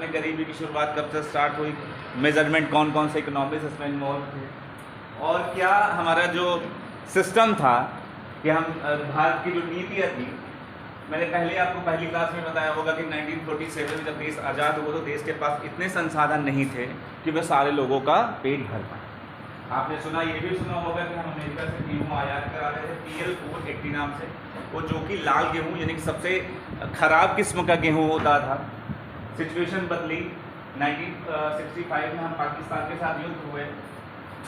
में गरीबी की शुरुआत कब से स्टार्ट हुई, मेजरमेंट कौन कौन से इकोनॉमिक्स इसमें इन्वॉल्व थे, और क्या हमारा जो सिस्टम था कि हम भारत की जो नीतियाँ थी, मैंने पहले आपको पहली क्लास में बताया होगा कि 1947 में जब देश आज़ाद हुआ तो देश के पास इतने संसाधन नहीं थे कि वह सारे लोगों का पेट भर पाए। आपने सुना, ये भी सुना होगा कि हम अमेरिका से गेहूँ आयात करा रहे थे PL480 नाम से, वो जो कि लाल गेहूँ यानी कि सबसे ख़राब किस्म का गेहूँ होता था। सिचुएशन बदली, 1965 में हम पाकिस्तान के साथ युद्ध हुए,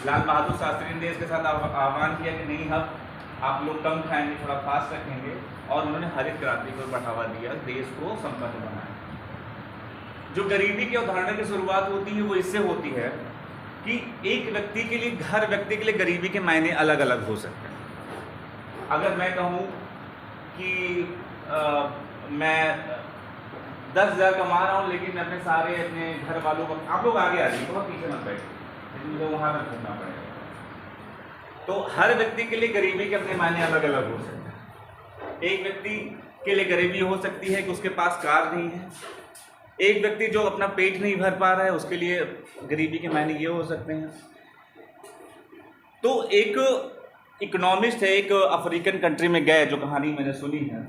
लाल बहादुर शास्त्री ने देश के साथ आह्वान किया कि नहीं, अब आप लोग कम खाएंगे, थोड़ा फास्ट रखेंगे, और उन्होंने हरित क्रांति को बढ़ावा दिया, देश को संपन्न बनाया। जो गरीबी की अवधारणा की शुरुआत होती है वो इससे होती है कि एक व्यक्ति के लिए, हर व्यक्ति के लिए गरीबी के मायने अलग अलग हो सकते हैं। अगर मैं कहूँ कि मैं 10,000 कमा रहा हूँ लेकिन मैं अपने घर वालों को, आप लोग आगे आ जाइए, बहुत पीछे मत बैठिए, मुझे वहाँ पर घूमना पड़ेगा। तो हर व्यक्ति के लिए गरीबी के अपने मायने अलग अलग हो सकते हैं। एक व्यक्ति के लिए गरीबी हो सकती है कि उसके पास कार नहीं है। एक व्यक्ति जो अपना पेट नहीं भर पा रहा है, उसके लिए गरीबी के मायने ये हो सकते हैं। तो एक इकोनॉमिस्ट है, एक अफ्रीकन कंट्री में गए, जो कहानी मैंने सुनी है,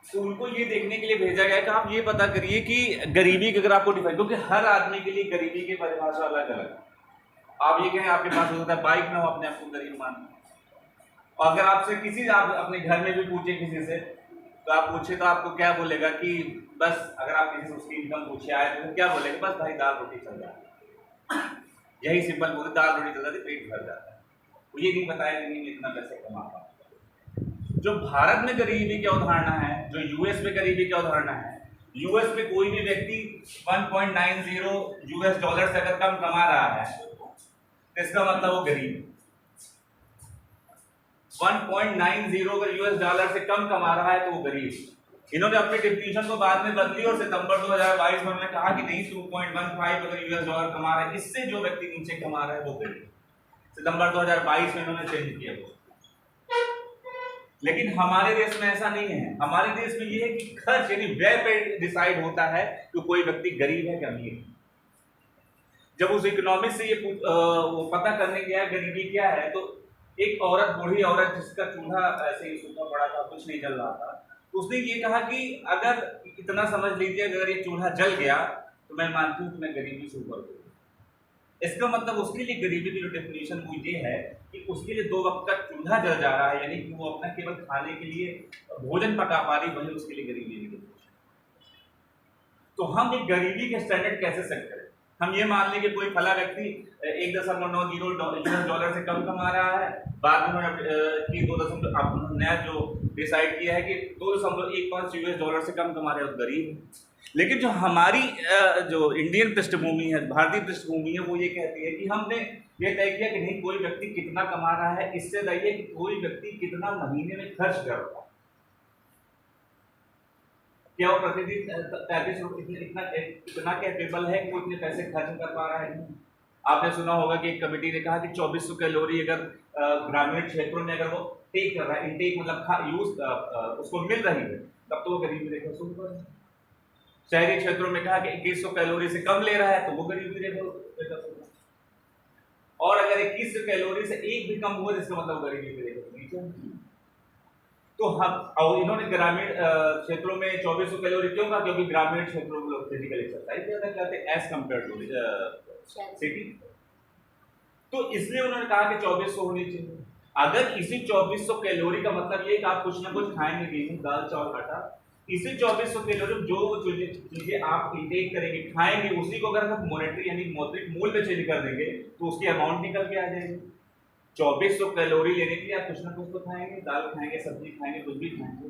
तो उनको ये देखने के लिए भेजा गया कि आप ये पता करिए कि गरीबी की अगर आपको डिफाइन, क्योंकि हर आदमी के लिए गरीबी की परिभाषा अलग अलग है। आप ये कहें आपके पास हो सकता है बाइक ना हो, अपने आप को गरीब मान, और अगर आपसे किसी, आप अपने घर में भी पूछे किसी से, तो आप पूछे तो आपको क्या बोलेगा कि बस, अगर आप किसी से उसकी इनकम पूछे आए तो क्या बोलेगा, बस भाई दाल रोटी चल जाती है। यही सिंपल बोले, दाल रोटी चल जाती, पेट भर जाता है। वो ये नहीं बताया कि नहीं इतना पैसे कमा पाता। जो भारत में गरीबी की अवधारणा है, जो यूएस में गरीबी की अवधारणा है, यूएस में कोई भी व्यक्ति 1.90 US डॉलर से अगर कम कमा रहा है तो इसका मतलब वो गरीब है। 1.90 US डॉलर से कम कमा रहा है तो वो गरीब। इन्होंने अपनी डिफिनीशन को बाद में बदली और सितंबर 2022 में उन्होंने कहा कि नहीं, 2.15 अगर US डॉलर कमा रहा है, इससे जो व्यक्ति नीचे कमा रहा है वो गरीब। सितंबर 2022 में इन्होंने चेंज किया वो। लेकिन हमारे देश में ऐसा नहीं है। हमारे देश में ये है कि खर्च यानी व्यय पे डिसाइड होता है कि कोई व्यक्ति गरीब है कि अमीर है। जब उस इकोनॉमिक्स से ये वो पता करने गया गरीबी क्या है, तो एक औरत, बूढ़ी औरत जिसका चूल्हा ऐसे ही सूखा पड़ा था, कुछ नहीं जल रहा था, उसने ये कहा कि अगर इतना समझ लीजिए अगर ये चूल्हा जल गया तो मैं मानती हूँ कि मैं गरीबी से ऊपर हूँ। इसका मतलब उसके लिए गरीबी की जो डेफिनेशन वो ये है कि उसके लिए 2 वक्त का चूल्हा जल जा रहा है, यानी कि वो अपना केवल खाने के लिए भोजन पका पा रही, वही उसके लिए गरीबी की डेफिनेशन। तो हम एक गरीबी के स्टैंडर्ड कैसे सेट करें? हम ये मान लें कि कोई फला व्यक्ति 1.90 US डॉलर से कम कमा रहा है, बाद में आपने नया जो डिसाइड किया है कि 2.15 US डॉलर से कम कमा रहे हैं तो गरीब है। लेकिन जो हमारी जो इंडियन पृष्ठभूमि है, भारतीय पृष्ठभूमि है, वो ये कहती है कि हमने ये तय किया कि नहीं, कोई व्यक्ति कितना कमा रहा है इससे तय है कि कोई व्यक्ति कितना महीने में खर्च कर रहा है, क्या वो प्रतिदिन 33 रुपये इतना कैपेबल है कि वो इतने पैसे खर्च कर पा रहा है। आपने सुना होगा कि एक कमेटी ने कहा कि 2400 कैलोरी अगर ग्रामीण क्षेत्रों में अगर वो टेक कर रहा है, इनटेक मतलब यूज उसको मिल रही है, तब तो वो गरीबी रेखा से ऊपर है। शहरी क्षेत्रों में कहा कि 2100 कैलोरी से कम ले रहा है तो वो गरीबी रेखा से ऊपर, और अगर 2100 कैलोरी से एक भी कम हुआ जिसका मतलब गरीबी रेखा से नीचे। तो हम, और इन्होंने ग्रामीण क्षेत्रों में 2400 कैलोरी क्यों कहा? क्योंकि ग्रामीण क्षेत्रों में लोग फिजिकल एक्सरसाइज ज्यादा करते हैं एज कम्पेयर टू सिटी, तो इसलिए उन्होंने कहा कि 2400 होनी चाहिए। अगर इसी 2400 कैलोरी का मतलब ये कि आप कुछ ना कुछ खाएंगे, गेहूं, दाल, चावल, आटा, इसी 2400 कैलोरी जो चीजें आप इंटेक करेंगे, खाएंगे, उसी को अगर हम मॉनेटरी यानी मौद्रिक मूल्य में चेंज कर देंगे तो उसकी अमाउंट निकल के आ जाएगी। 2400 कैलोरी लेने के लिए आप कुछ ना कुछ तो खाएंगे, दाल खाएंगे, सब्जी खाएंगे, कुछ भी खाएंगे,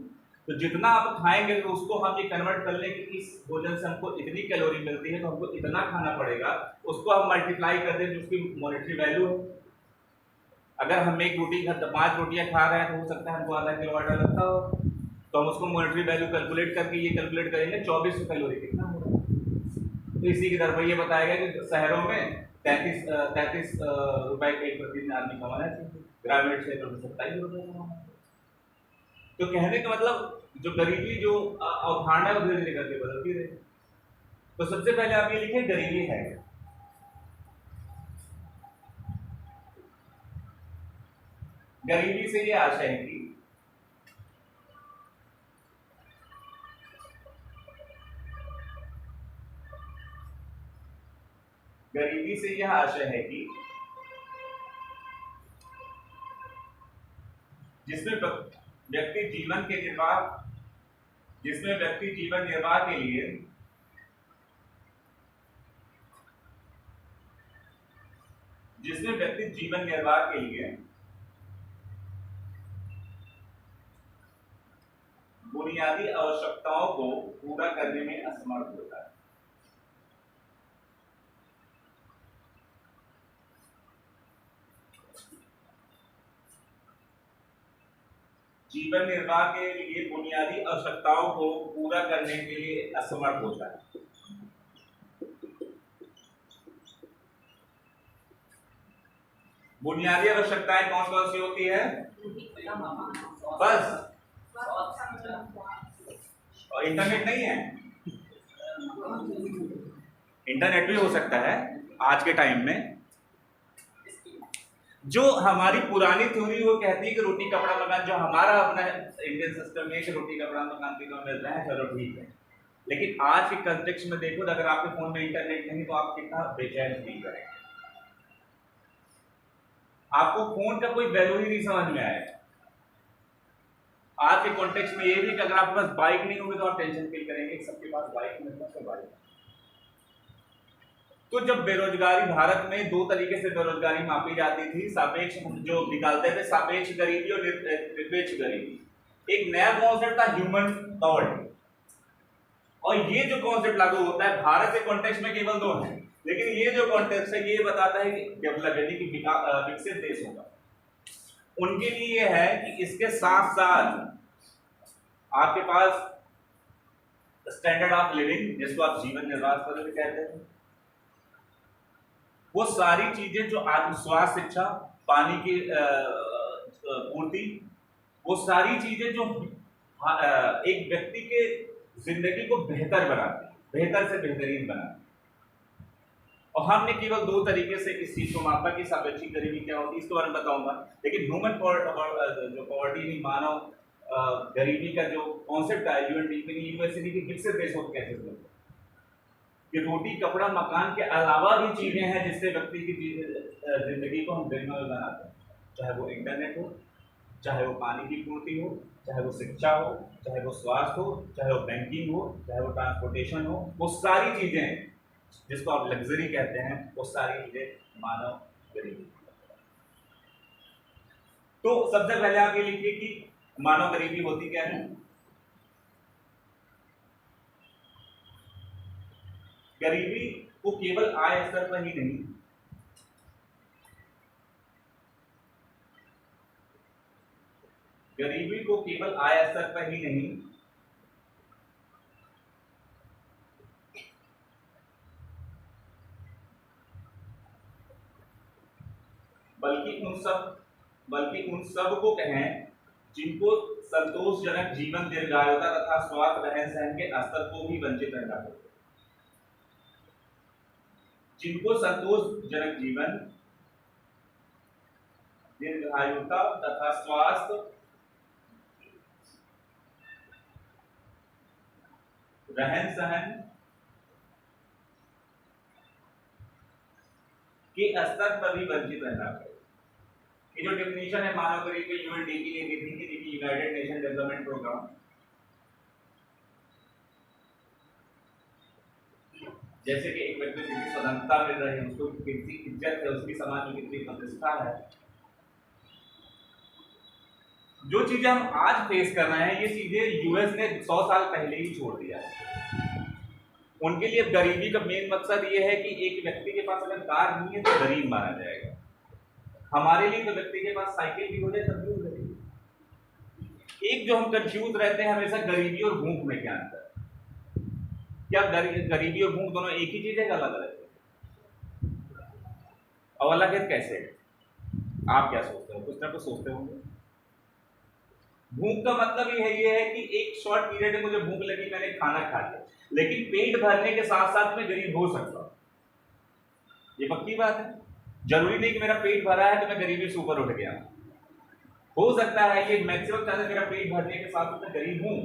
तो जितना आप खाएंगे तो उसको हम ये कन्वर्ट कर लें कि इस भोजन से हमको इतनी कैलोरी मिलती है तो हमको इतना खाना पड़ेगा, उसको हम मल्टीप्लाई कर दें जिसकी मॉनेटरी वैल्यू है। अगर हम एक रोटी 5 रोटियां खा रहे हैं तो हो सकता है हमको आधा किलो आटा लगता हो, तो हम उसको मॉनेटरी वैल्यू कैलकुलेट करके ये कैलकुलेट करेंगे 2400 कैलोरी कितना हो रहा है। तो इसी के दर पर ये बताया गया कि शहरों में 33 रुपए के प्रतिदिन आदमी कमाना चाहिए, ग्रामीण क्षेत्रों में 27 रुपए कमाना। तो कहने का मतलब जो गरीबी जो अवधारणा है वो धीरे धीरे करके बदलती रही। तो सबसे पहले आप ये लिखिए गरीबी है। गरीबी से ये आशय है कि गरीबी से यह आशय है कि जिसमें व्यक्ति जीवन के निर्वाह जिसमें व्यक्ति जीवन निर्वाह के लिए जिसमें व्यक्ति जीवन निर्वाह के लिए बुनियादी आवश्यकताओं को पूरा करने में असमर्थ होता है। जीवन निर्वाह के लिए बुनियादी आवश्यकताओं को पूरा करने के लिए असमर्थ होता है। बुनियादी आवश्यकताएं कौन कौन सी होती है? बस, और इंटरनेट नहीं है? इंटरनेट भी हो सकता है आज के टाइम में। जो हमारी पुरानी थ्योरी वो कहती है कि रोटी कपड़ा मकान, जो हमारा अपना इंडियन सिस्टम है कि रोटी कपड़ा मकान की मिल रहा है, चलो ठीक है। लेकिन आज के कंटेक्स्ट में देखो, अगर आपके फोन में इंटरनेट नहीं तो आप कितना बेचैन फील करेंगे। आपको फोन का कोई वैल्यू ही नहीं समझ में आएगा। आज के कॉन्टेक्स्ट में ये भी कि अगर आपके पास बाइक नहीं होगी तो आप टेंशन फील करेंगे, सबके पास बाइक है, मेरे पास तो बाइक है। तो जब बेरोजगारी, भारत में दो तरीके से बेरोजगारी मापी जाती थी, सापेक्ष जो निकालते थे, सापेक्ष गरीबी और निरपेक्ष गरीबी। एक नया कॉन्सेप्ट था ह्यूमन पॉवर्टी, और ये जो कॉन्सेप्ट लागू होता है भारत के कॉन्टेक्स्ट में केवल दो है, लेकिन ये जो कॉन्टेक्स्ट है ये बताता है कि डेवलप यानी कि विकसित देश होगा, उनके लिए ये है कि इसके साथ साथ आपके पास स्टैंडर्ड ऑफ लिविंग, जिसको आप जीवन निर्वाह कर कहते हैं, वो सारी चीजें जो स्वास्थ्य, शिक्षा, पानी की पूर्ति, वो सारी चीजें जो एक व्यक्ति के जिंदगी को बेहतर बनाती है, बेहतर से बेहतरीन बनाती है। और हमने केवल दो तरीके से इस चीज को मापा कि सापेक्षिक गरीबी क्या होती है, इसके बारे में बताऊंगा। लेकिन ह्यूमन जो पॉवर्टी, मानव गरीबी का जो कॉन्सेप्ट है यूएनडीपी ने यूनिवर्सिटी के विकसित देशों को कैसे दिया कि रोटी कपड़ा मकान के अलावा भी चीजें हैं जिससे व्यक्ति की जिंदगी को हम गरिमामय बनाते हैं, चाहे वो इंटरनेट हो, चाहे वो पानी की पूर्ति हो, चाहे वो शिक्षा हो, चाहे वो स्वास्थ्य हो, चाहे वो बैंकिंग हो, चाहे वो ट्रांसपोर्टेशन हो, वो सारी चीजें जिसको आप लग्जरी कहते हैं, वो सारी चीजें मानव गरीबी। तो सबसे पहले आप ये लिखिए कि मानव गरीबी होती क्या है। गरीबी को केवल आय स्तर पर ही नहीं, गरीबी को केवल आय स्तर पर ही नहीं, बल्कि उन सब को कहें जिनको संतोषजनक जीवन, दीर्घायुता तथा स्वास्थ्य रहन सहन के स्तर को भी वंचित रहना पड़ता है। जिनको संतोषजनक जीवन, दीर्घायुता तथा स्वास्थ्य रहन सहन के स्तर पर भी वंचित रहना पड़ेगा। ये जो डेफिनेशन है मानव गरीबी यूएनडीपी ने दी थी, यूनाइटेड नेशन डेवलपमेंट प्रोग्राम, जैसे कि एक व्यक्ति को कितनी स्वतंत्रता मिल रही है, उसको कितनी इज्जत है, उसकी समाज में कितनी प्रतिष्ठा है, जो चीजें हम आज फेस कर रहे हैं ये चीजें यूएस ने 100 साल पहले ही छोड़ दिया है। उनके लिए गरीबी का मेन मकसद ये है कि एक व्यक्ति के पास अगर कार नहीं है तो गरीब माना जाएगा। हमारे लिए तो व्यक्ति के पास साइकिल भी हो जाए तब भी हो जाएगी। एक जो हम कंफ्यूज रहते हैं हमेशा गरीबी और भूख में, क्या अंतर? क्या गरीबी और भूख दोनों एक ही चीज है, अलग अलग है? और अलग है कैसे? आप क्या सोचते हो? कुछ ना कुछ सोचते होंगे। भूख का मतलब ये है कि एक शॉर्ट पीरियड में मुझे भूख लगी, मैंने खाना खा लिया, लेकिन पेट भरने के साथ साथ मैं गरीब हो सकता हूं, ये पक्की बात है। जरूरी नहीं कि मेरा पेट भरा है तो मैं गरीबी से ऊपर उठ गया। हो सकता है कि मैक्सिमम चांसेस मेरा पेट भरने के साथ मैं गरीब हूं,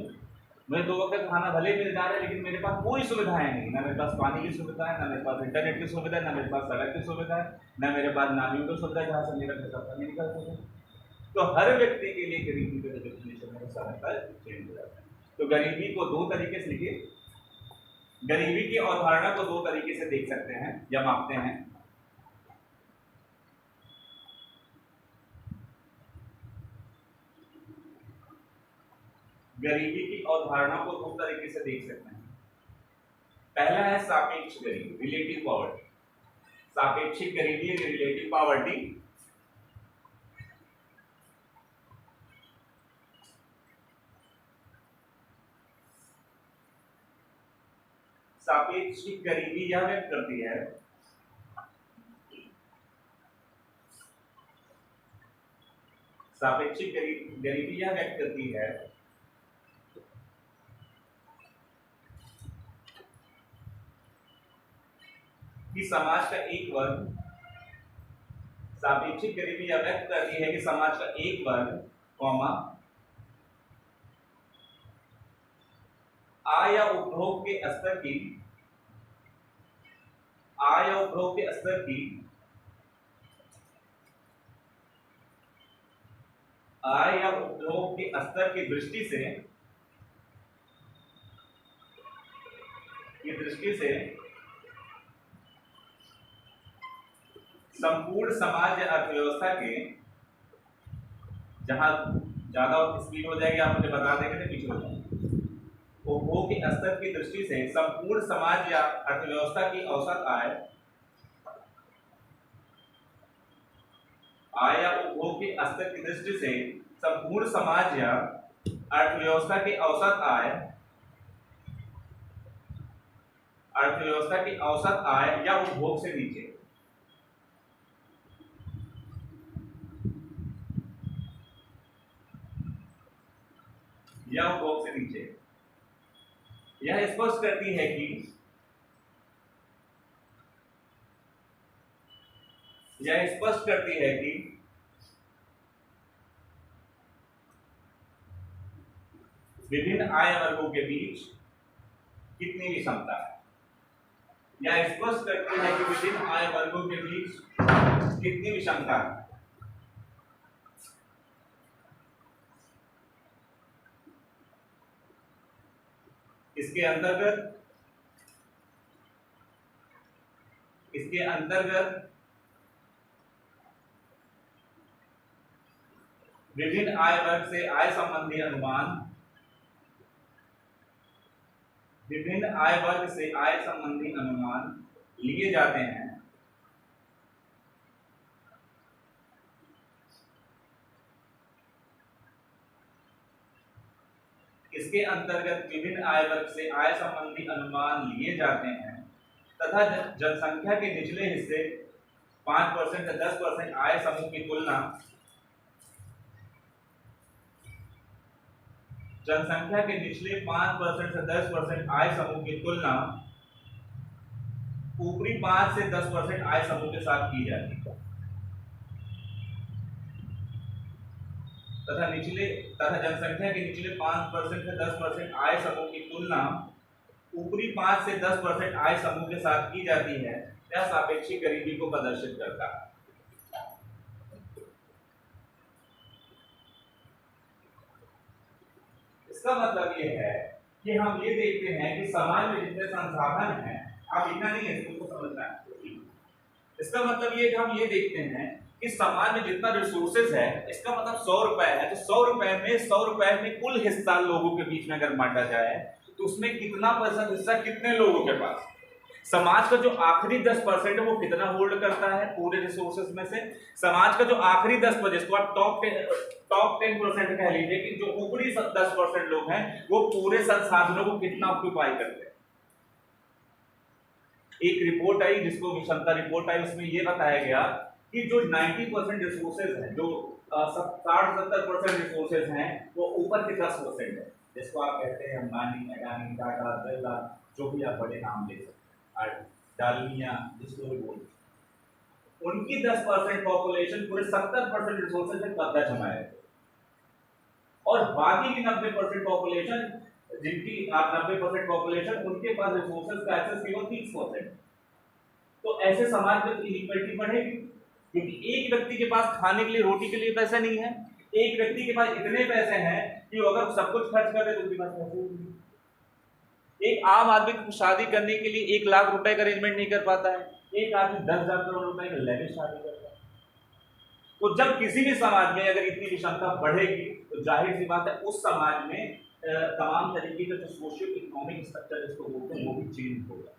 मुझे 2 वक्त का खाना भले मिल जा रहा है लेकिन मेरे पास कोई सुविधाएं नहीं, ना मेरे पास पानी की सुविधा है, ना मेरे पास इंटरनेट की सुविधा है, ना मेरे पास सड़क की सुविधा है, ना मेरे पास नालियों की सुविधा है जहाँ से मेरा घर का पानी निकल सके। तो हर व्यक्ति के लिए गरीबी का डेफिनेशन है समय पर चेंज हो जाता है। तो गरीबी को 2 तरीके से लिखिए, गरीबी की अवधारणा को 2 तरीके से देख सकते हैं या मापते हैं। गरीबी की अवधारणा को 2 तरीके से देख सकते हैं। पहला है सापेक्ष गरीबी, रिलेटिव पॉवर्टी। सापेक्षिक गरीबी, रिलेटिव पॉवर्टी। सापेक्षिक गरीबी यह व्यक्त करती है सापेक्षिक गरीबी यह व्यक्त करती है कि समाज का एक वर्ग, सापेक्षिक गरीबी यह व्यक्त करती है कि समाज का एक वर्ग कौमा आय या उपभोग के स्तर की आय या उपभोग के स्तर की आय या उपभोग के स्तर की दृष्टि से संपूर्ण समाज या अर्थव्यवस्था के, जहां ज्यादा स्पीड हो जाएगी आप मुझे बता देंगे तो पीछे हो जाएंगे, उपभोग के स्तर की दृष्टि से संपूर्ण समाज या अर्थव्यवस्था की औसत आय या उपभोग के स्तर की दृष्टि से संपूर्ण समाज या अर्थव्यवस्था की औसत आय या उपभोग से नीचे, या उपभोग से नीचे। यह स्पष्ट करती है कि विभिन्न आय वर्गों के बीच कितनी विषमता है। यह स्पष्ट करती है कि विभिन्न आय वर्गों के बीच कितनी विषमता है। इसके अंतर्गत विभिन्न आय वर्ग से आय संबंधी अनुमान लिए जाते हैं। इसके अंतर्गत विभिन्न आय वर्ग से आय संबंधी अनुमान लिए जाते हैं तथा जनसंख्या के निचले हिस्से 5% से 10% आय समूह की तुलना जनसंख्या के निचले 5% से 10% आय समूह की तुलना ऊपरी 5 से 10% आय समूह के साथ की जाती है तथा जनसंख्या के निचले 5% से 10% आय समूह की तुलना ऊपरी 5 से 10% आय समूह के साथ की जाती है। यह सापेक्षिक गरीबी को प्रदर्शित करता है। इसका मतलब यह है कि हम ये देखते हैं कि समाज में जितने संसाधन हैं, आप इतना नहीं है इसको समझना है। इसका मतलब ये कि हम ये देखते हैं कि समाज में जितना रिसोर्सेज है, इसका मतलब 100 रुपए है, तो 100 रुपए में कुल हिस्सा लोगों के बीच में अगर बांटा जाए तो उसमें कितना % हिस्सा कितने लोगों के पास। समाज का जो आखिरी 10% है वो कितना होल्ड करता है पूरे रिसोर्सेज में से। समाज का जो आखिरी 10%, जिसको आप टॉप 10% कह लीजिए, कि जो ऊपरी 10% लोग हैं वो पूरे संसाधनों को कितना ऑक्यूपाई करते हैं। एक रिपोर्ट आई जिसको विषमता रिपोर्ट आई, उसमें ये बताया गया कि जो 90% रिसोर्सेज हैं, जो 60-70% रिसोर्सेज हैं, वो ऊपर के 10% है, जिसको आप कहते हैं अंबानी, अडानी, टाटा, बिरला, जो भी आप बड़े नाम ले सकते हैं, डालमिया, जिसको भी बोलते, उनकी 10% पॉपुलेशन पूरे 70% रिसोर्सेज में कब्जा जमाए, और बाकी की 90% पॉपुलेशन, जिनकी 90% पॉपुलेशन उनके पास रिसोर्सेज का एक्सेस केवल 30%। तो ऐसे समाज में इनइक्वालिटी बढ़ेगी, क्योंकि एक व्यक्ति के पास खाने के लिए, रोटी के लिए पैसे नहीं है, एक व्यक्ति के पास इतने पैसे हैं कि अगर सब कुछ खर्च कर दे तो उसके पास पैसे नहीं। एक आम आदमी को शादी करने के लिए 1 लाख रुपए का अरेंजमेंट नहीं कर पाता है, एक आदमी 10,000 करोड़ रुपए का लेके शादी करता है। तो जब किसी भी समाज में अगर इतनी विषमता बढ़ेगी तो जाहिर सी बात है उस समाज में तमाम तरीके का जो सोशियो इकोनॉमिक स्ट्रक्चर जिसको बोलते हैं वो भी चेंज होगा।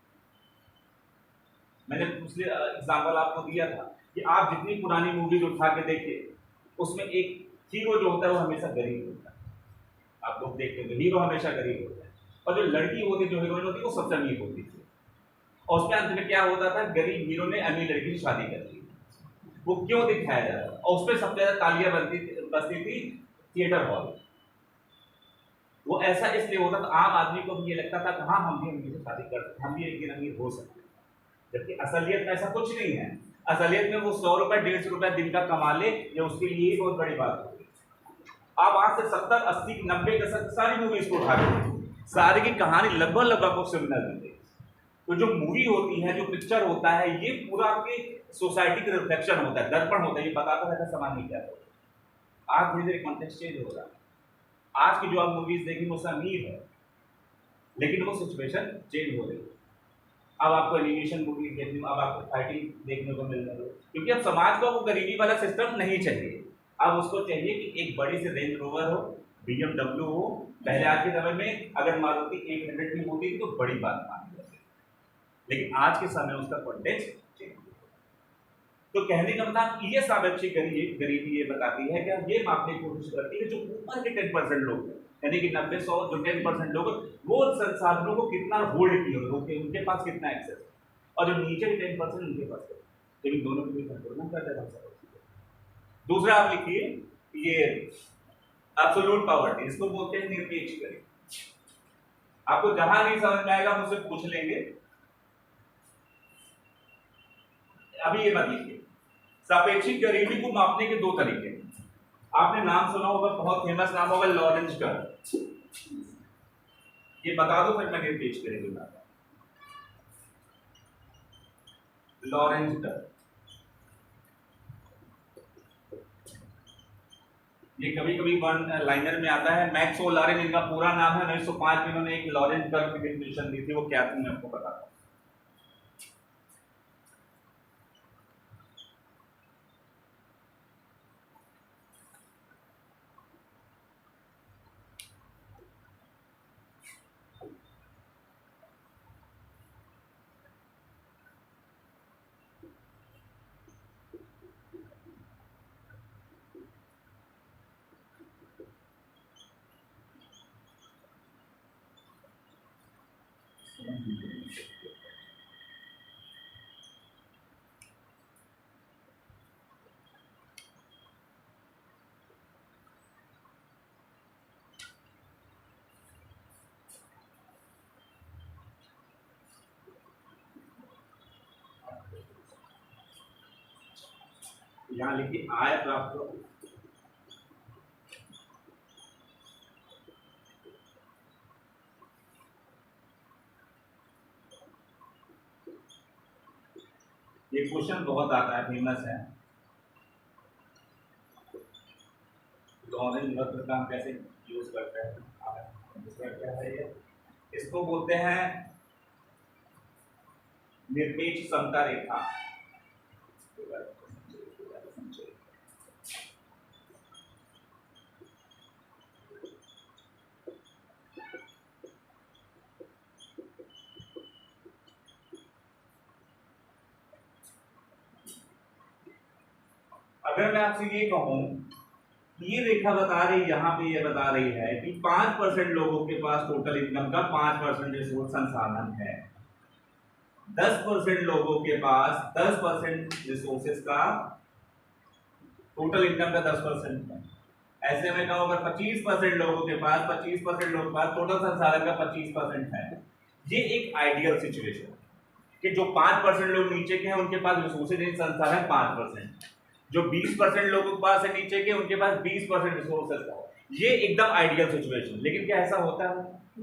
मैंने पिछले एग्जाम्पल आपको दिया था कि आप जितनी पुरानी मूवीज उठा के देखिए, उसमें एक हीरो जो होता है वो हमेशा गरीब होता है, आप लोग देखते हो हीरो हमेशा गरीब होता है, और जो लड़की होती है, जो हीरोइन होती है, वो सबसे अमीर होती थी, और उसके अंत में क्या होता था, गरीब हीरो ने अमीर लड़की से शादी कर ली। वो क्यों दिखाया जा रहा था, और उसपे सबसे ज्यादा तालियां बजती थी थिएटर हॉल। वो ऐसा इसलिए होता था, आम आदमी को भी ये लगता था कि हाँ हम भी अमीर से शादी कर सकते, हम भी एक दिन अमीर हो सकते हैं, जबकि असलियत में ऐसा कुछ नहीं है। असलियत में वो 100 रुपए 150 रुपए दिन का कमा ले, ये उसके लिए बहुत बड़ी बात होगी। आप आज से 70, 80, 90 दशक सारी मूवीज को उठा के सारी की कहानी लगभग आपको सिमिलर मिलेगी। तो जो मूवी होती है, जो पिक्चर होता है, ये पूरा आपके सोसाइटी का रिफ्लेक्शन होता है, दर्पण होता है, ये बताता रहता है समाज में क्या होता है। आज धीरे धीरे कॉन्टेक्स्ट चेंज हो रहा है, आज की जो आप मूवीज देखेंगे वो अमीर है, लेकिन वो सिचुएशन चेंज हो रही है। अब आपको एनिमेशन मूवीज देखने, अब आपको फाइटिंग देखने को मिल रही है, क्योंकि अब समाज को वो गरीबी वाला सिस्टम नहीं चाहिए। अब उसको चाहिए कि एक बड़ी सी रेंज रोवर हो, BMW हो। पहले आज के समय में अगर मारुति 800 भी होती थी तो बड़ी बात मानी जाती, लेकिन आज के समय उसका कॉन्टेक्स्ट चेंज हो। तो कहने का मतलब ये सापेक्षी गरीबी ये बताती है कि ये मापने की कोशिश करती है जो ऊपर के 10% लोग हैं, यानी कि 90-100 जो 10% लोग, वो संसाधनों को कितना होल्ड किए होते, उनके पास कितना एक्सेस, और जो नीचे के 10% उनके पास है, लेकिन दोनों को भी कंट्रोल करते हैं। दूसरा आप लिखिए, ये एब्सोल्यूट पावर्टी, इसको बोलते हैं निरपेक्ष गरीबी। आपको जहां नहीं समझ में आएगा मुझसे पूछ लेंगे। अभी ये मत लिखिए, सापेक्षिक गरीबी को मापने के 2 तरीके हैं। आपने नाम सुना होगा, बहुत फेमस नाम होगा, लॉरेंज कर्व। ये बता दो फिर मैं निरपेक्ष गरीबी बताता हूं। लॉरेंज कर्व ये कभी कभी वन लाइनर में आता है। मैक्स लॉरेंज इनका पूरा नाम है। 1905 में इन्होंने एक लॉरेंज कर्व की डेफिनेशन दी थी, वो क्या थी मैं आपको बताता हूं। यहाँ लिखिए आय प्राप्त हो, ये क्वेश्चन बहुत आता है, फेमस है। लॉरेंज वक्र का हम कैसे यूज करते हैं, दूसरा क्या है ये, इसको बोलते हैं निरपेक्ष समता रेखा। अगर मैं आपसे ये कहूं, ये रेखा बता रही, यहाँ पे ये बता रही है कि 5% लोगों के पास टोटल इनकम का 5% रिसोर्स संसाधन है, 10% लोगों के पास 10% रिसोर्सेज का, टोटल इनकम का 10% है। ऐसे में कहूँ अगर 25% लोगों के पास 25% लोगों के पास टोटल संसाधन का 25% है, ये एक आइडियल सिचुएशन कि जो 5% लोग नीचे के हैं उनके पास रिसोर्सेज एंड संसाधन 5%, जो 20% लोगों के पास है नीचे के उनके पास 20% रिसोर्सेज का, ये एकदम आइडियल सिचुएशन। लेकिन क्या ऐसा होता है?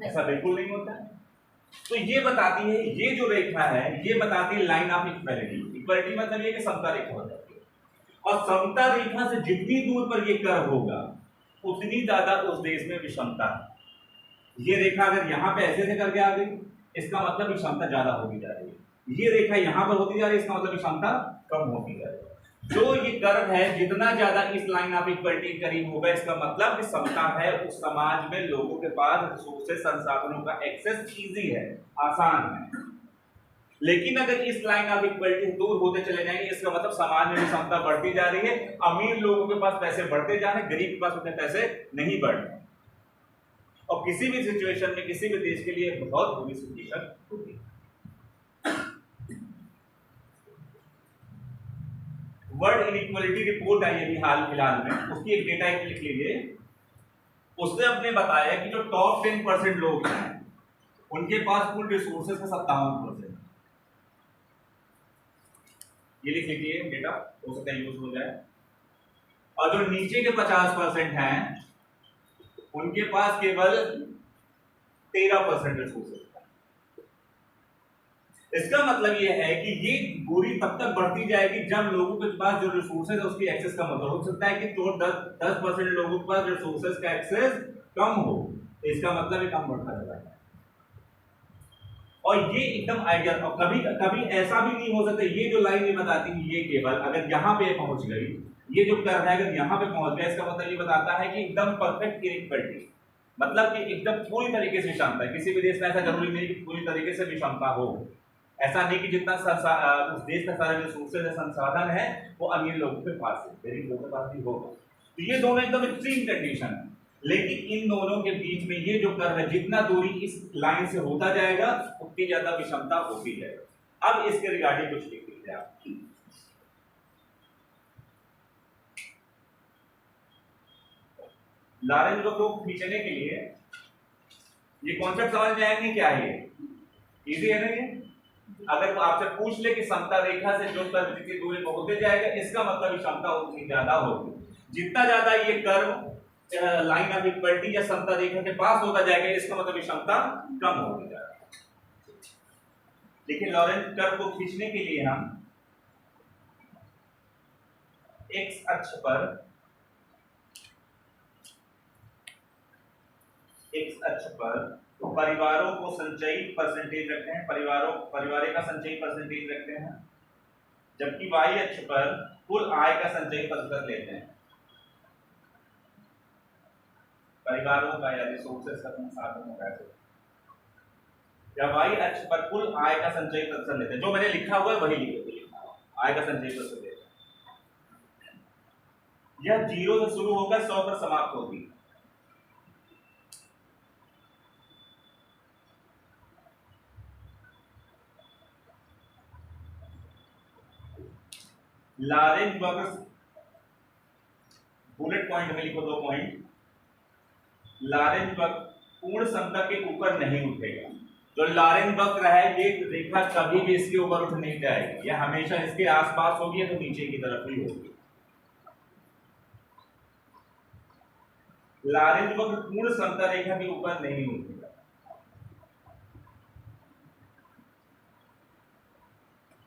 ऐसा बिल्कुल नहीं होता है। तो ये बताती है, ये जो रेखा है ये बताती है लाइन ऑफ इक्वालिटी। इक्वालिटी मतलब ये कि समता रेखा हो जाती है, और समता रेखा से जितनी दूर पर ये कर्व होगा उतनी ज्यादा उस देश में विषमता है। ये रेखा अगर यहाँ पे ऐसे से करके आ गई, इसका मतलब विषमता ज्यादा होती जा रही है। ये रेखा यहाँ पर होती जा रही है, इसका मतलब विषमता कम होती जा रही है। जो ये कर्व है जितना ज्यादा इस लाइन ऑफ इक्वालिटी के करीब होगा, इसका मतलब कि समता है, उस समाज में लोगों के पास रिसोर्सेज संसाधनों का एक्सेस इजी है, आसान है। लेकिन अगर इस लाइन ऑफ इक्वालिटी दूर होते चले जाएंगे, इसका मतलब समाज में विषमता बढ़ती जा रही है। अमीर लोगों के पास पैसे बढ़ते जा रहे हैं, गरीब के पास उतने पैसे नहीं बढ़ रहे। और किसी भी सिचुएशन में किसी भी देश के लिए बहुत बुरी सिचुएशन होती है। वर्ल्ड इनइक्वालिटी रिपोर्ट आई अभी हाल फिलहाल में, उसकी एक डेटा लिख लीजिए। उसने अपने बताया कि जो टॉप 10% लोग हैं उनके पास कुल रिसोर्सेज का 57%। ये लिख लीजिए डेटा, हो सकता है यूज हो जाए। और जो नीचे के 50% हैं उनके पास केवल 13% रिसोर्सेज। इसका मतलब यह है कि ये दूरी तब तक बढ़ती जाएगी जब लोगों के पास जो रिसोर्सेज है उसकी एक्सेस कम होगा। हो सकता है कि तो 10% लोगों के पास रिसोर्सेज का एक्सेस कम हो, तो इसका मतलब ये कम बढ़ता जाएगा। और ये एकदम आइडियल। और कभी कभी ऐसा भी नहीं हो सकता, ये जो लाइन ये बताती है ये केवल अगर यहाँ पे पहुंच गई, ये जो कर्व है अगर यहाँ पे पहुंच गया, इसका मतलब ये बताता है कि एकदम परफेक्ट इनइक्वालिटी, मतलब कि एकदम पूरी तरीके से विषमता है। किसी भी देश में ऐसा जरूरी नहीं कि पूरी तरीके से विषमता हो। ऐसा नहीं कि जितना उस देश का सारा रिसोर्सेज संसाधन है वो अमीर लोगों के पास है, गरीब लोगों के पास भी होगा। तो ये दोनों एकदम एक्सट्रीम कंडीशन है। लेकिन इन दोनों के बीच में ये जो कर्व है, जितना दूरी इस लाइन से होता जाएगा उतनी ज्यादा विषमता होती जाएगी। अब इसके रिगार्डिंग कुछ लिख लीजिए आप। लॉरेंज वक्र को खींचने के लिए ये कॉन्सेप्ट समझ में आएंगे क्या है? ये इजी है ना? ये अगर आपसे पूछ ले कि समता रेखा से जो कर्व जितनी दूरी पर होते जाएगा, इसका मतलब विषमता उतनी ज्यादा होगी। जितना ज्यादा ये कर्व लाइन ऑफ इक्वालिटी या समता रेखा के पास होता जाएगा, इसका मतलब विषमता कम होती जाएगी। लेकिन लॉरेंज कर्व को खींचने के लिए हम एक्स अक्ष पर परिवारों को संचयी परसेंटेज रखते हैं, परिवार का संचयी परसेंटेज रखते हैं, जबकि वाई अक्ष पर कुल आय का संचयी प्रतिशत लेते हैं। परिवारों का या रिसोर्सेज का संसाधनों का, या वाई अक्ष पर कुल आय का संचयी प्रतिशत लेते हैं। जो मैंने लिखा हुआ है वही लिखा हुआ, आय का संचयी प्रतिशत लेते हैं। यह 0 से शुरू होकर 100 पर समाप्त होगी। लॉरेंज वक्र, बुलेट पॉइंट में लिखो 2 पॉइंट। लॉरेंज वक्र पूर्ण समता के ऊपर नहीं उठेगा। जो लॉरेंज वक्र है ये रेखा कभी भी इसके ऊपर उठ नहीं जाएगी, यह हमेशा इसके आसपास होगी, तो नीचे की तरफ ही होगी। लॉरेंज वक्र पूर्ण समता रेखा के ऊपर नहीं उठेगा।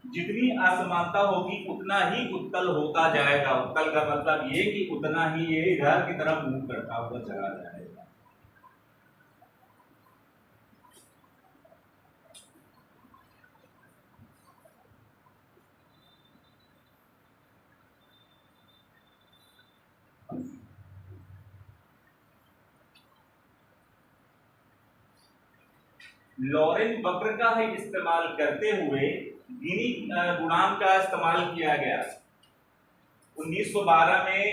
जितनी असमानता होगी उतना ही उत्तल होता जाएगा। उत्तल का मतलब ये कि उतना ही ये इधर की तरफ मूव करता हुआ चला जाएगा। लॉरेंज वक्र का ही इस्तेमाल करते हुए गिनी गुणांक का इस्तेमाल किया गया। 1912 में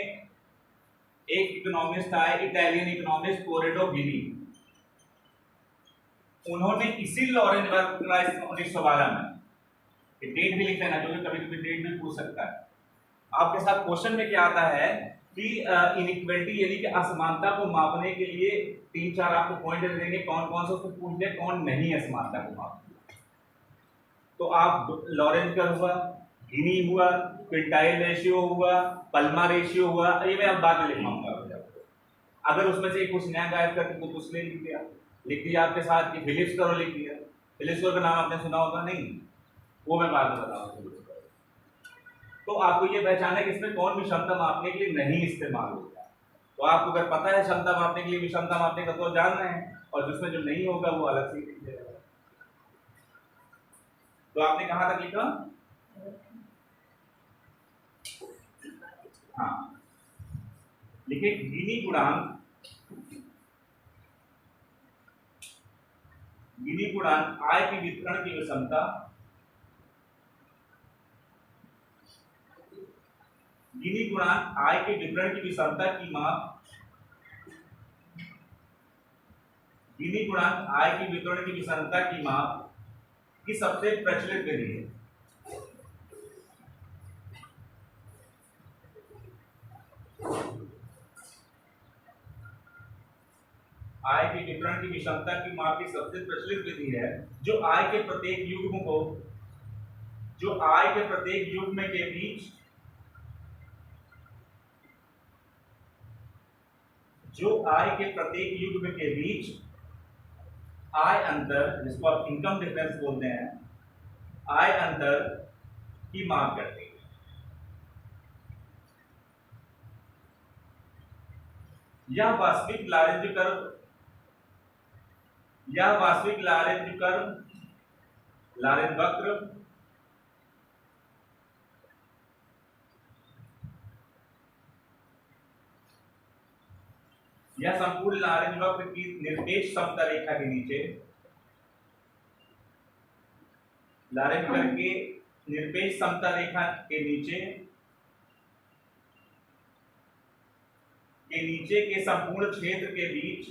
एक इकोनॉमिस्ट आए, इटालियन इकोनॉमिस्ट कोरेडो गिनी। उन्होंने इसी लॉरेंज वक्र का 1912 में, डेट भी लिख लेना क्योंकि कभी कभी डेट भी पूछ सकता है आपके साथ। क्वेश्चन में क्या आता है कि इनइक्वालिटी यानी कि असमानता को मापने के लिए 3-4 आपको पॉइंट दे देंगे, कौन कौन से उसको पूछ ले कौन नहीं असमानता को मापते। तो आप लॉरेंज कर्व हुआ, गिनी हुआ, क्विंटाइल रेशियो हुआ, पल्मा रेशियो हुआ, ये मैं अब बाद में लिखवाऊंगा। अगर उसमें से कुछ नया गायब करके कुछ उसने लिख दिया आपके साथ कि फिलिप्स कर्व लिख दिया। फिलिप्स कर्व का नाम आपने सुना होगा नहीं, वो मैं बाद में बताऊंगा। तो आपको ये पहचाना है कि इसमें कौन भी क्षमता मापने के लिए नहीं इस्तेमाल होता है। तो आपको अगर पता है क्षमता मापने के लिए भी क्षमता मापने का तो जान रहे हैं, और जिसमें जो नहीं होगा वो अलग से लिख देगा। तो आपने कहां तक लिखा? हाँ, लिखे गिनी गुणांक, गिनी गुणांक आय की वितरण की विषमता, गिनी गुणांक आय के वितरण की विषमता की माप, गिनी गुणांक आय की वितरण की विषमता की माप की सबसे प्रचलित विधि है। आय के वितरण की विषमता की माप की सबसे प्रचलित विधि है जो आय के प्रत्येक युग्म को, जो आय के प्रत्येक युग्म के बीच, जो आय के प्रत्येक युग्म के बीच आय अंतर, जिसको आप इनकम डिफरेंस बोलते हैं, आय अंतर की माप करती है। यह वास्तविक लारेंज कर्व, यह वास्तविक लारेंज कर्व, लारेंज वक्र, यह संपूर्ण लारेंज वक्र की निरपेक्ष समता रेखा के नीचे, लारेंज वक्र के निरपेक्ष समता रेखा के नीचे के संपूर्ण क्षेत्र के बीच,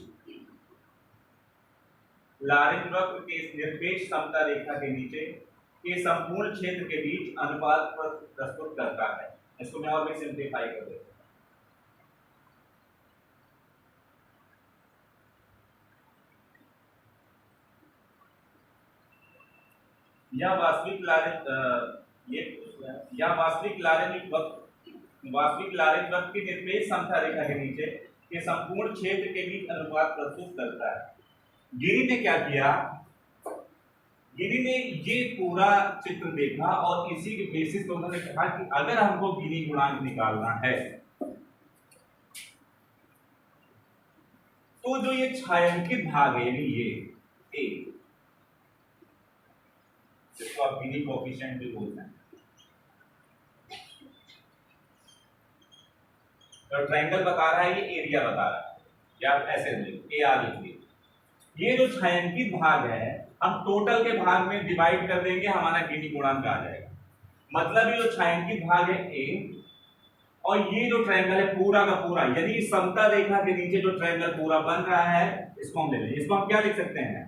लारेंज वक्र के निरपेक्ष समता रेखा के नीचे के संपूर्ण क्षेत्र के बीच अनुपात प्रस्तुत करता है। इसको मैं और भी सिंप्लीफाई कर देता हूं। यह वास्तविक लारेंज वक्र की निरपेक्ष समता रेखा के नीचे के संपूर्ण क्षेत्र के बीच अनुपात प्रस्तुत करता है। गिरी ने क्या किया? गिरी ने ये पूरा चित्र देखा और इसी के बेसिस पर उन्होंने कहा कि अगर हमको गिनी गुणांक निकालना है तो जो ये छायांकित भाग है ये ए, जिसको आप गिनी कोएफिशिएंट भी बोलते हैं, तो ट्रायंगल बता रहा है, ये एरिया बता रहा है, या आप ऐसे ए आर लिखिए। ये जो छायांकित भाग है हम टोटल के भाग में डिवाइड कर देंगे, हमारा गिनी गुणांक आ जाएगा। मतलब ये जो छायांकित भाग है ए, और ये जो ट्रायंगल है पूरा का पूरा, यदि समता रेखा के नीचे जो ट्रायंगल पूरा बन रहा है इसको हम ले लेंगे। इसको हम क्या लिख सकते हैं?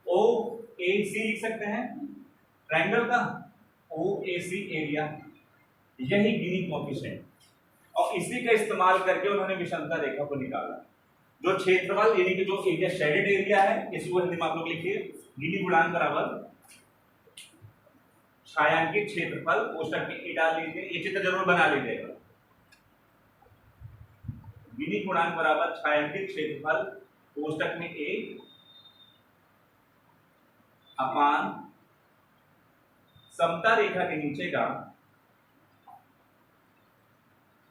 ओ ए सी लिख सकते हैं, ट्रायंगल का ओ ए सी एरिया, यही गिनी कोएफिशिएंट, और इसी का इस्तेमाल करके उन्होंने विषमता रेखा को निकाला। जो क्षेत्रफल यानी कि जो एरिया शेडेड एरिया है, इसको हिंदी में आप लोग लिखिए गिनी गुणांक बराबर छायांकित क्षेत्रफल, कोष्टक में ए डाल लीजिए, ये चित्र जरूर बना लीजिएगा। गिनी गुणांक बराबर छायांकित क्षेत्रफल कोष्टक में ए अपान समता रेखा के नीचे का,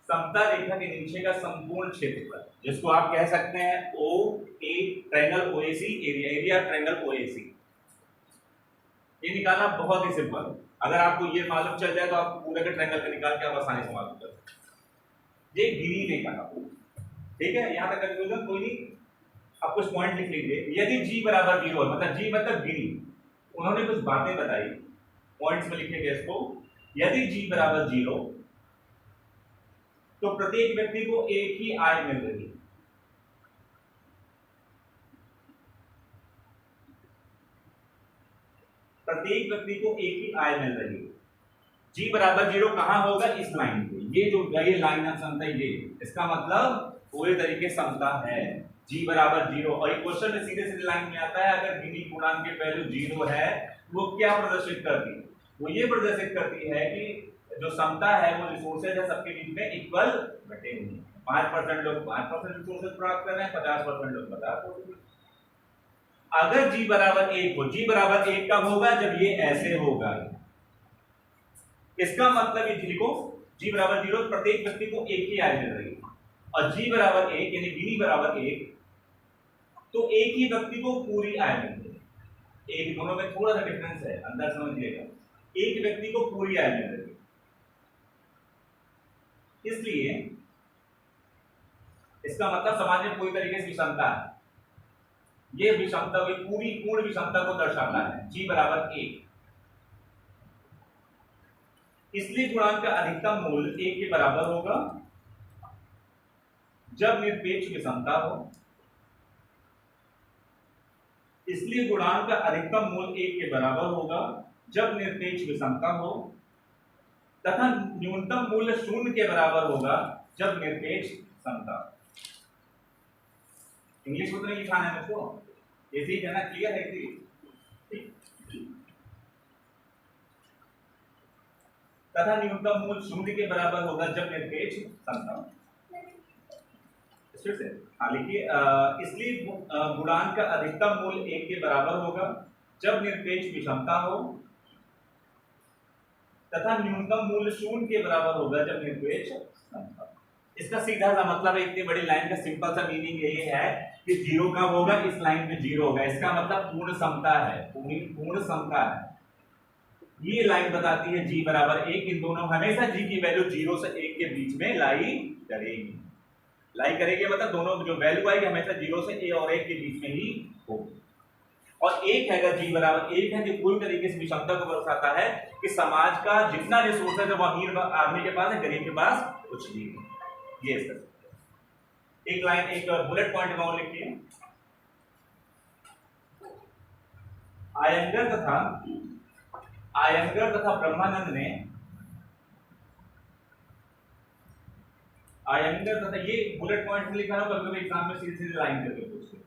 समता रेखा के नीचे का संपूर्ण क्षेत्रफल, जिसको आप कह सकते हैं O a triangle OAC area, area triangle OAC. ये निकालना बहुत ही सिंपल, अगर आपको ये मालूम चल जाए तो आप पूरे के ट्रायंगल का निकाल के आप आसानी से मालूम कर सकते हैं। ये गिनी ने कहा, ठीक है, यहां तक कंफ्यूजन कोई नहीं। आप कुछ पॉइंट लिख लीजिए। यदि जी बराबर 0, मतलब जी मतलब गिनी, उन्होंने कुछ बातें बताई, पॉइंट्स में लिखेंगे इसको। यदि जी बराबर 0 तो प्रत्येक व्यक्ति को एक ही आय मिल रही है। प्रत्येक व्यक्ति को एक ही आय मिल रही है। जी बराबर 0 कहाँ होगा? इस लाइन पे। ये जो ये लाइन ऑफ समता ये इसका मतलब पूरे तरीके समता है। जी बराबर 0 और ये क्वेश्चन में सीधे सीधे लाइन में आता है अगर गिनी पूर्णांक की वैल्यू 0 है वो क्या प्रदर्शित करती है? वो ये प्रदर्शित करती है कि जो समता है वो रिसोर्सेज है सबके बीच में इक्वल बटे हुए हैं। 5% लोग 5% रिसोर्सेज प्राप्त कर रहे हैं, 50% लोग 50%। अगर जी बराबर 1 हो, जी बराबर 1 कब होगा? जब ये ऐसे होगा। इसका मतलब ये लिखो जी बराबर 0 प्रत्येक व्यक्ति को एक ही आय मिल रही है और जी बराबर 1 यानी गिनी बराबर 1 तो एक ही व्यक्ति को पूरी आय मिल रही है। एक दोनों में थोड़ा सा डिफरेंस है, अंदर समझिएगा। एक व्यक्ति को पूरी आय मिल रही है, इसलिए इसका मतलब समाज में पूरी तरीके से विषमता है। ये विषमता भी पूरी पूर्ण विषमता को दर्शाता है। जी बराबर 1 इसलिए गुणांक का अधिकतम मूल्य 1 के बराबर होगा जब निरपेक्ष विषमता हो। इसलिए गुणांक का अधिकतम मूल्य 1 के बराबर होगा जब निरपेक्ष विषमता हो तथा न्यूनतम मूल्य 0 के बराबर होगा जब निरपेक्ष समता। इंग्लिश में तो नहीं लिखाना है मुझको, ऐसे ही कहना, क्लियर है कि? तथा न्यूनतम मूल्य 0 के बराबर होगा जब निरपेक्ष समता। फिर से लिखिए, इसलिए गुणांक का अधिकतम मूल्य 1 के बराबर होगा जब निरपेक्ष विषमता हो तथा न्यूनतम मूल्य 0 के बराबर होगा जब निरपेक्ष समता। इसका सीधा सा मतलब है, इतनी बड़ी लाइन का सिंपल सा मीनिंग यही है कि 0 कब होगा? इस लाइन पे 0 होगा। इसका मतलब पूर्ण समता है, पूर्ण समता है। ये लाइन बताती है जी बराबर 1। इन दोनों हमेशा जी की वैल्यू 0 से 1 के बीच में लाई करेगी। लाई करेगी मतलब दोनों जो वैल्यू आएगी हमेशा 0 से a और 1 के बीच में ही होगी। और 1 है अगर जी बराबर 1 है जो पूरी तरीके से विषमता को दर्शाता है कि समाज का जितना रिसोर्स है, जब अमीर आदमी के पास है, गरीब के पास कुछ नहीं है। ये एक लाइन, एक बुलेट पॉइंट में और लिखिए। आयंगर तथा ब्रह्मानंद ने आयंगर तथा, ये बुलेट पॉइंट में लिखा है, कभी कभी एग्जाम में सीधे सीधे लाइन करके पूछते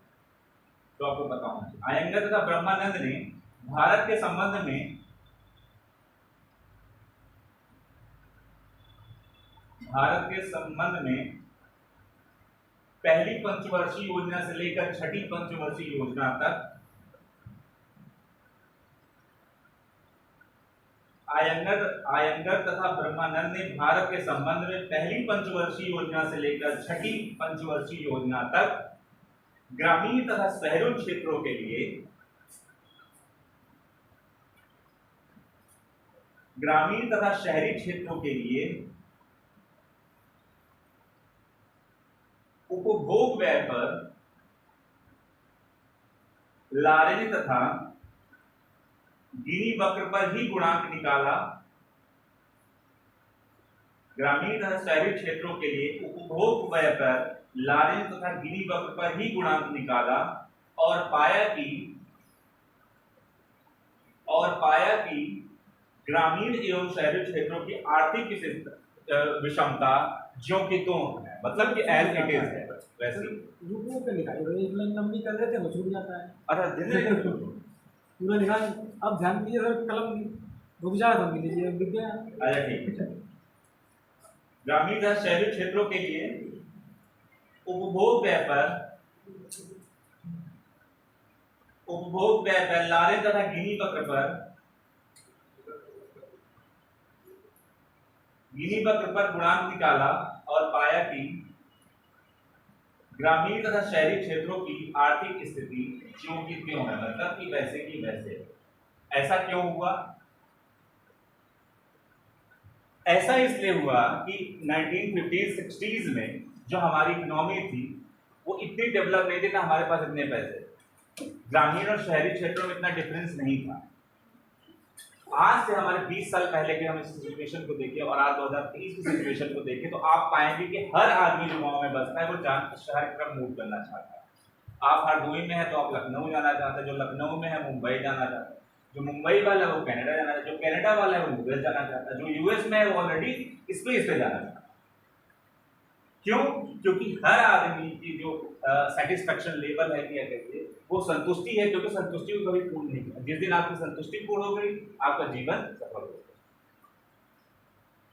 तो आपको पता होना चाहिए। आयंगर तथा ब्रह्मानंद ने भारत के संबंध में पहली पंचवर्षीय योजना से लेकर छठी पंचवर्षीय योजना तक आयंगर तथा ब्रह्मानंद ने भारत के संबंध में पहली पंचवर्षीय योजना से लेकर छठी पंचवर्षीय योजना तक ग्रामीण तथा शहरी क्षेत्रों के लिए उपभोग व्यय पर लारेंज तथा गिनी वक्र पर ही गुणांक निकाला। ग्रामीण तथा शहरी क्षेत्रों के लिए उपभोग व्यय पर लारेंज तथा गिनी वक्र पर ही गुणांक निकाला और पाया कि ग्रामीण एवं शहरी क्षेत्रों की आर्थिक विषमता ज्यों की त्यों है, मतलब कि एज इट इज है वैसे रुको पे लिखा है। एक लाइन लंबी कर देते हैं वो छूट जाता है। अच्छा पूरा लिखा। अब ध्यान दीजिए सर, कलम रुक जाए तो लीजिए, दिख गया। अच्छा ठीक है। ग्रामीण तथा शहरी क्षेत्रों के लिए उपभोग व्यय पर लारेंज तथा गिनी वक्र पर गुणांक निकाला और पाया कि ग्रामीण तथा शहरी क्षेत्रों की आर्थिक स्थिति ज्यों की त्यों है, मतलब कि वैसे की वैसे। ऐसा क्यों हुआ? ऐसा इसलिए हुआ कि 1950s-60s में जो हमारी इकोनॉमी थी वो इतनी डेवलप नहीं थी, ना हमारे पास इतने पैसे। ग्रामीण और शहरी क्षेत्रों में इतना डिफरेंस नहीं था। आज से हमारे 20 साल पहले के हम इस सिचुएशन को देखें और आज 2023 की सिचुएशन को देखें तो आप पाएंगे कि हर आदमी जो गांव में बसता है वो शहर की तरफ मूव करना चाहता है। आप हरदोई में है तो आप लखनऊ जाना चाहते हैं, जो लखनऊ में है मुंबई जाना चाहते हैं, जो मुंबई वाला है वो कनाडा जाना चाहता है, जो कनाडा वाला है वो यूएस जाना चाहता है, जो यूएस में है वो ऑलरेडी स्पेस पे जाना चाहता है। क्यों? क्योंकि हर आदमी की जो सेटिस्फेक्शन लेवल है क्या कहते हैं वो संतुष्टि है, क्योंकि संतुष्टि को कभी पूर्ण नहीं किया। जिस दिन आपकी संतुष्टि पूर्ण हो गई आपका जीवन सफल हो गया।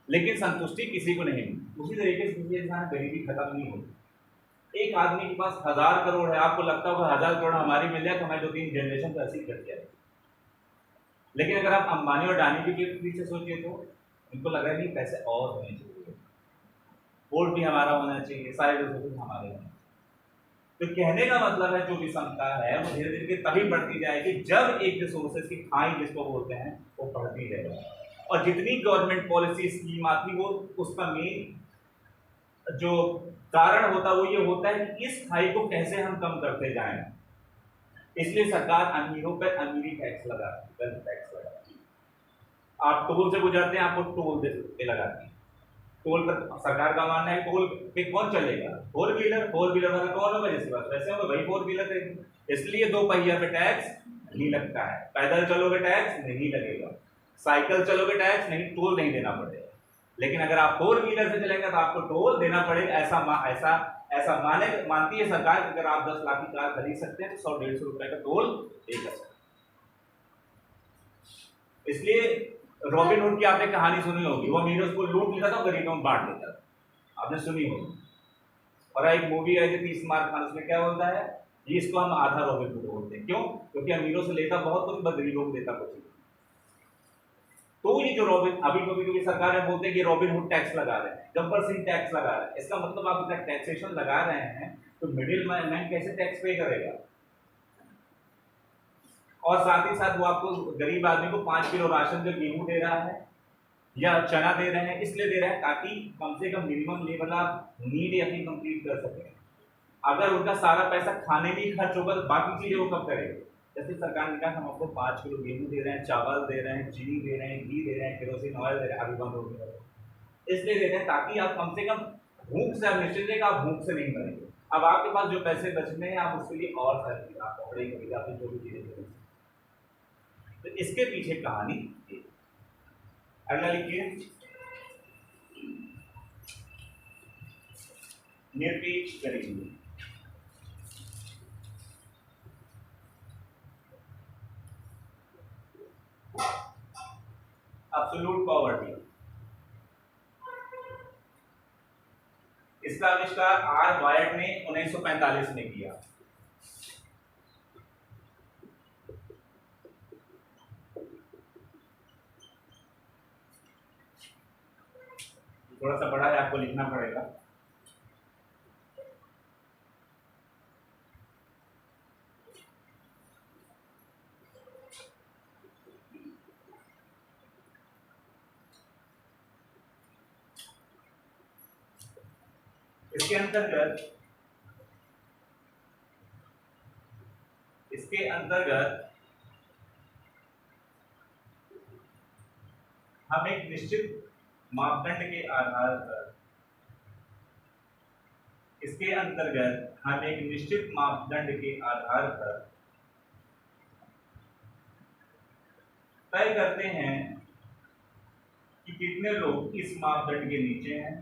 लेकिन संतुष्टि किसी को नहीं मिली। उसी तरीके से किसी इंसान गरीबी खत्म नहीं होती। एक आदमी के पास 1000 करोड़ है, आपको लगता होगा 1000 करोड़ हमारी मिल जाए तो हमें 2-3 जनरेशन तो ऐसे ही कर दिया। लेकिन अगर आप अंबानी और अडानी के पीछे सोचिए तो उनको लग रहा है कि पैसे और होने चाहिए, वोट भी हमारा होना चाहिए, सारे रिसोर्सेज हमारे होने चाहिए। तो कहने का मतलब है जो विषमता है वो धीरे धीरे तभी बढ़ती जाएगी जब एक रिसोर्सेज की खाई जिसको बोलते हैं वो बढ़ती रहेगी। और जितनी गवर्नमेंट पॉलिसी स्कीम आती वो उसका मेन जो कारण होता वो ये होता है कि इस खाई को कैसे हम कम करते जाएं। इसलिए सरकार अमीरों पर अमीरी टैक्स लगाती है, वेल्थ टैक्स लगाती है। आप टोल से गुजरते हैं आपको टोल पे लगाती है। टोल पर सरकार का मानना है टोल पे कौन चलेगा? फोर व्हीलर वाला कौन होगा जिसके पास पैसे होंगे वही फोर व्हीलर देगी। इसलिए 2 पहिया पे टैक्स नहीं लगता है। पैदल चलोगे टैक्स नहीं लगेगा, साइकिल चलोगे टैक्स नहीं, टोल नहीं देना पड़ेगा। लेकिन अगर आप 4 व्हीलर से चलेंगे तो आपको टोल देना पड़ेगा। ऐसा मानती है सरकार कि अगर आप 10 लाख की कार खरीद सकते हैं तो 100-150 रुपए का टोल पे कर सकते हैं। इसलिए रॉबिन हुड की आपने कहानी सुनी होगी, वो अमीरों को लूट लेता था, गरीबों में बांट लेता था, आपने सुनी होगी। और एक मूवी आई थी 30 मार खान, उसमें क्या बोलता है, ये इसको हम आधा रॉबिन हुड बोलते हैं। क्यों? क्योंकि अमीरों से लेता बहुत कुछ, गरीबों को देता कुछ। तो ये जो रॉबिन अभी कभी सरकार में बोलते हैं कि रॉबिन हुड टैक्स लगा रहे हैं, गब्बर सिंह टैक्स लगा रहे हैं। इसका मतलब आप इतना टैक्सेशन लगा रहे हैं तो मिडिल मैन कैसे टैक्स पे करेगा? और साथ ही साथ वो आपको गरीब आदमी को 5 किलो राशन जो गेहूं दे रहा है या चना दे रहे हैं, इसलिए दे रहे हैं ताकि कम से कम मिनिमम लेवल आप नीड अपनी कंप्लीट कर सकें। अगर उनका सारा पैसा खाने में ही खर्च होगा तो बाकी चीजें वो कब करेंगे? जैसे सरकार ने कहा हम आपको 5 किलो गेहूं दे रहे हैं, चावल दे रहे हैं, चीनी दे रहे हैं, घी दे रहे हैं, केरोसिन ऑयल दे रहे हैं, अभी बंद हो गया, इसलिए दे रहे हैं ताकि आप कम से कम भूख से निश्चित रहेगा, आप भूख से नहीं मरेंगे। अब आपके पास जो पैसे बचने हैं आप उसके लिए और सारी आप कपड़े खरीदा, आपने जो भी चीजें खरीदी। तो इसके पीछे कहानी है। अगला लिखिए, निरपेक्ष गरीबी। Absolute poverty. इसका आविष्कार आर वायट ने 1945 में किया। थोड़ा सा बड़ा है, आपको लिखना पड़ेगा। इसके अंतर्गत हम एक निश्चित मापदंड के आधार पर तय करते हैं कि कितने लोग इस मापदंड के नीचे हैं,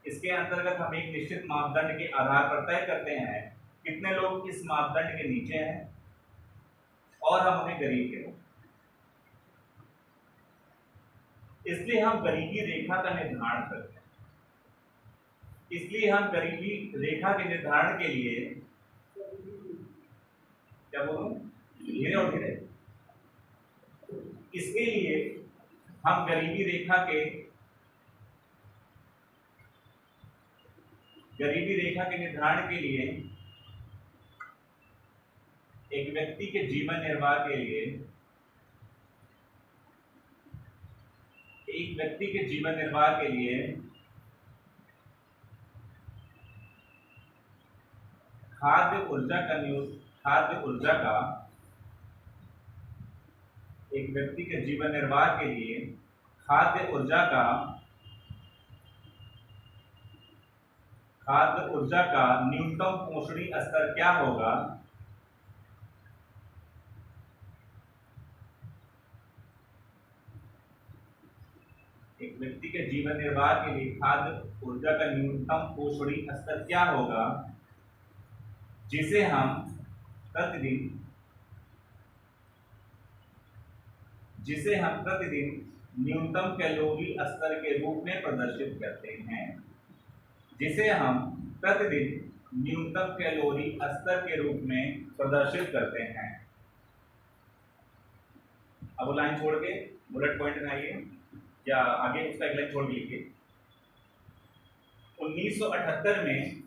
इसके अंतर्गत हम एक निश्चित मापदंड के आधार पर तय करते हैं कितने लोग इस मापदंड के नीचे हैं और हम उन्हें गरीब कहते हैं। इसलिए हम गरीबी रेखा का निर्धारण करते हैं। इसलिए हम गरीबी रेखा के निर्धारण के लिए क्या बोलूं, धीरे और धीरे, इसके लिए हम गरीबी रेखा के निर्धारण के लिए एक व्यक्ति के जीवन निर्वाह के लिए खाद्य ऊर्जा का एक व्यक्ति के जीवन निर्वाह के लिए खाद्य ऊर्जा का खाद्य ऊर्जा का न्यूनतम पोषणीय स्तर क्या होगा? एक व्यक्ति के जीवन निर्वाह के लिए खाद्य ऊर्जा का न्यूनतम पोषणीय स्तर क्या होगा जिसे हम प्रतिदिन न्यूनतम कैलोरी स्तर के रूप में प्रदर्शित करते हैं। जिसे हम प्रतिदिन न्यूनतम कैलोरी स्तर के रूप में प्रदर्शित करते हैं। अब वो लाइन छोड़ के बुलेट पॉइंट बनाइए या आगे उसका एक लाइन छोड़ लीजिए। 1978 में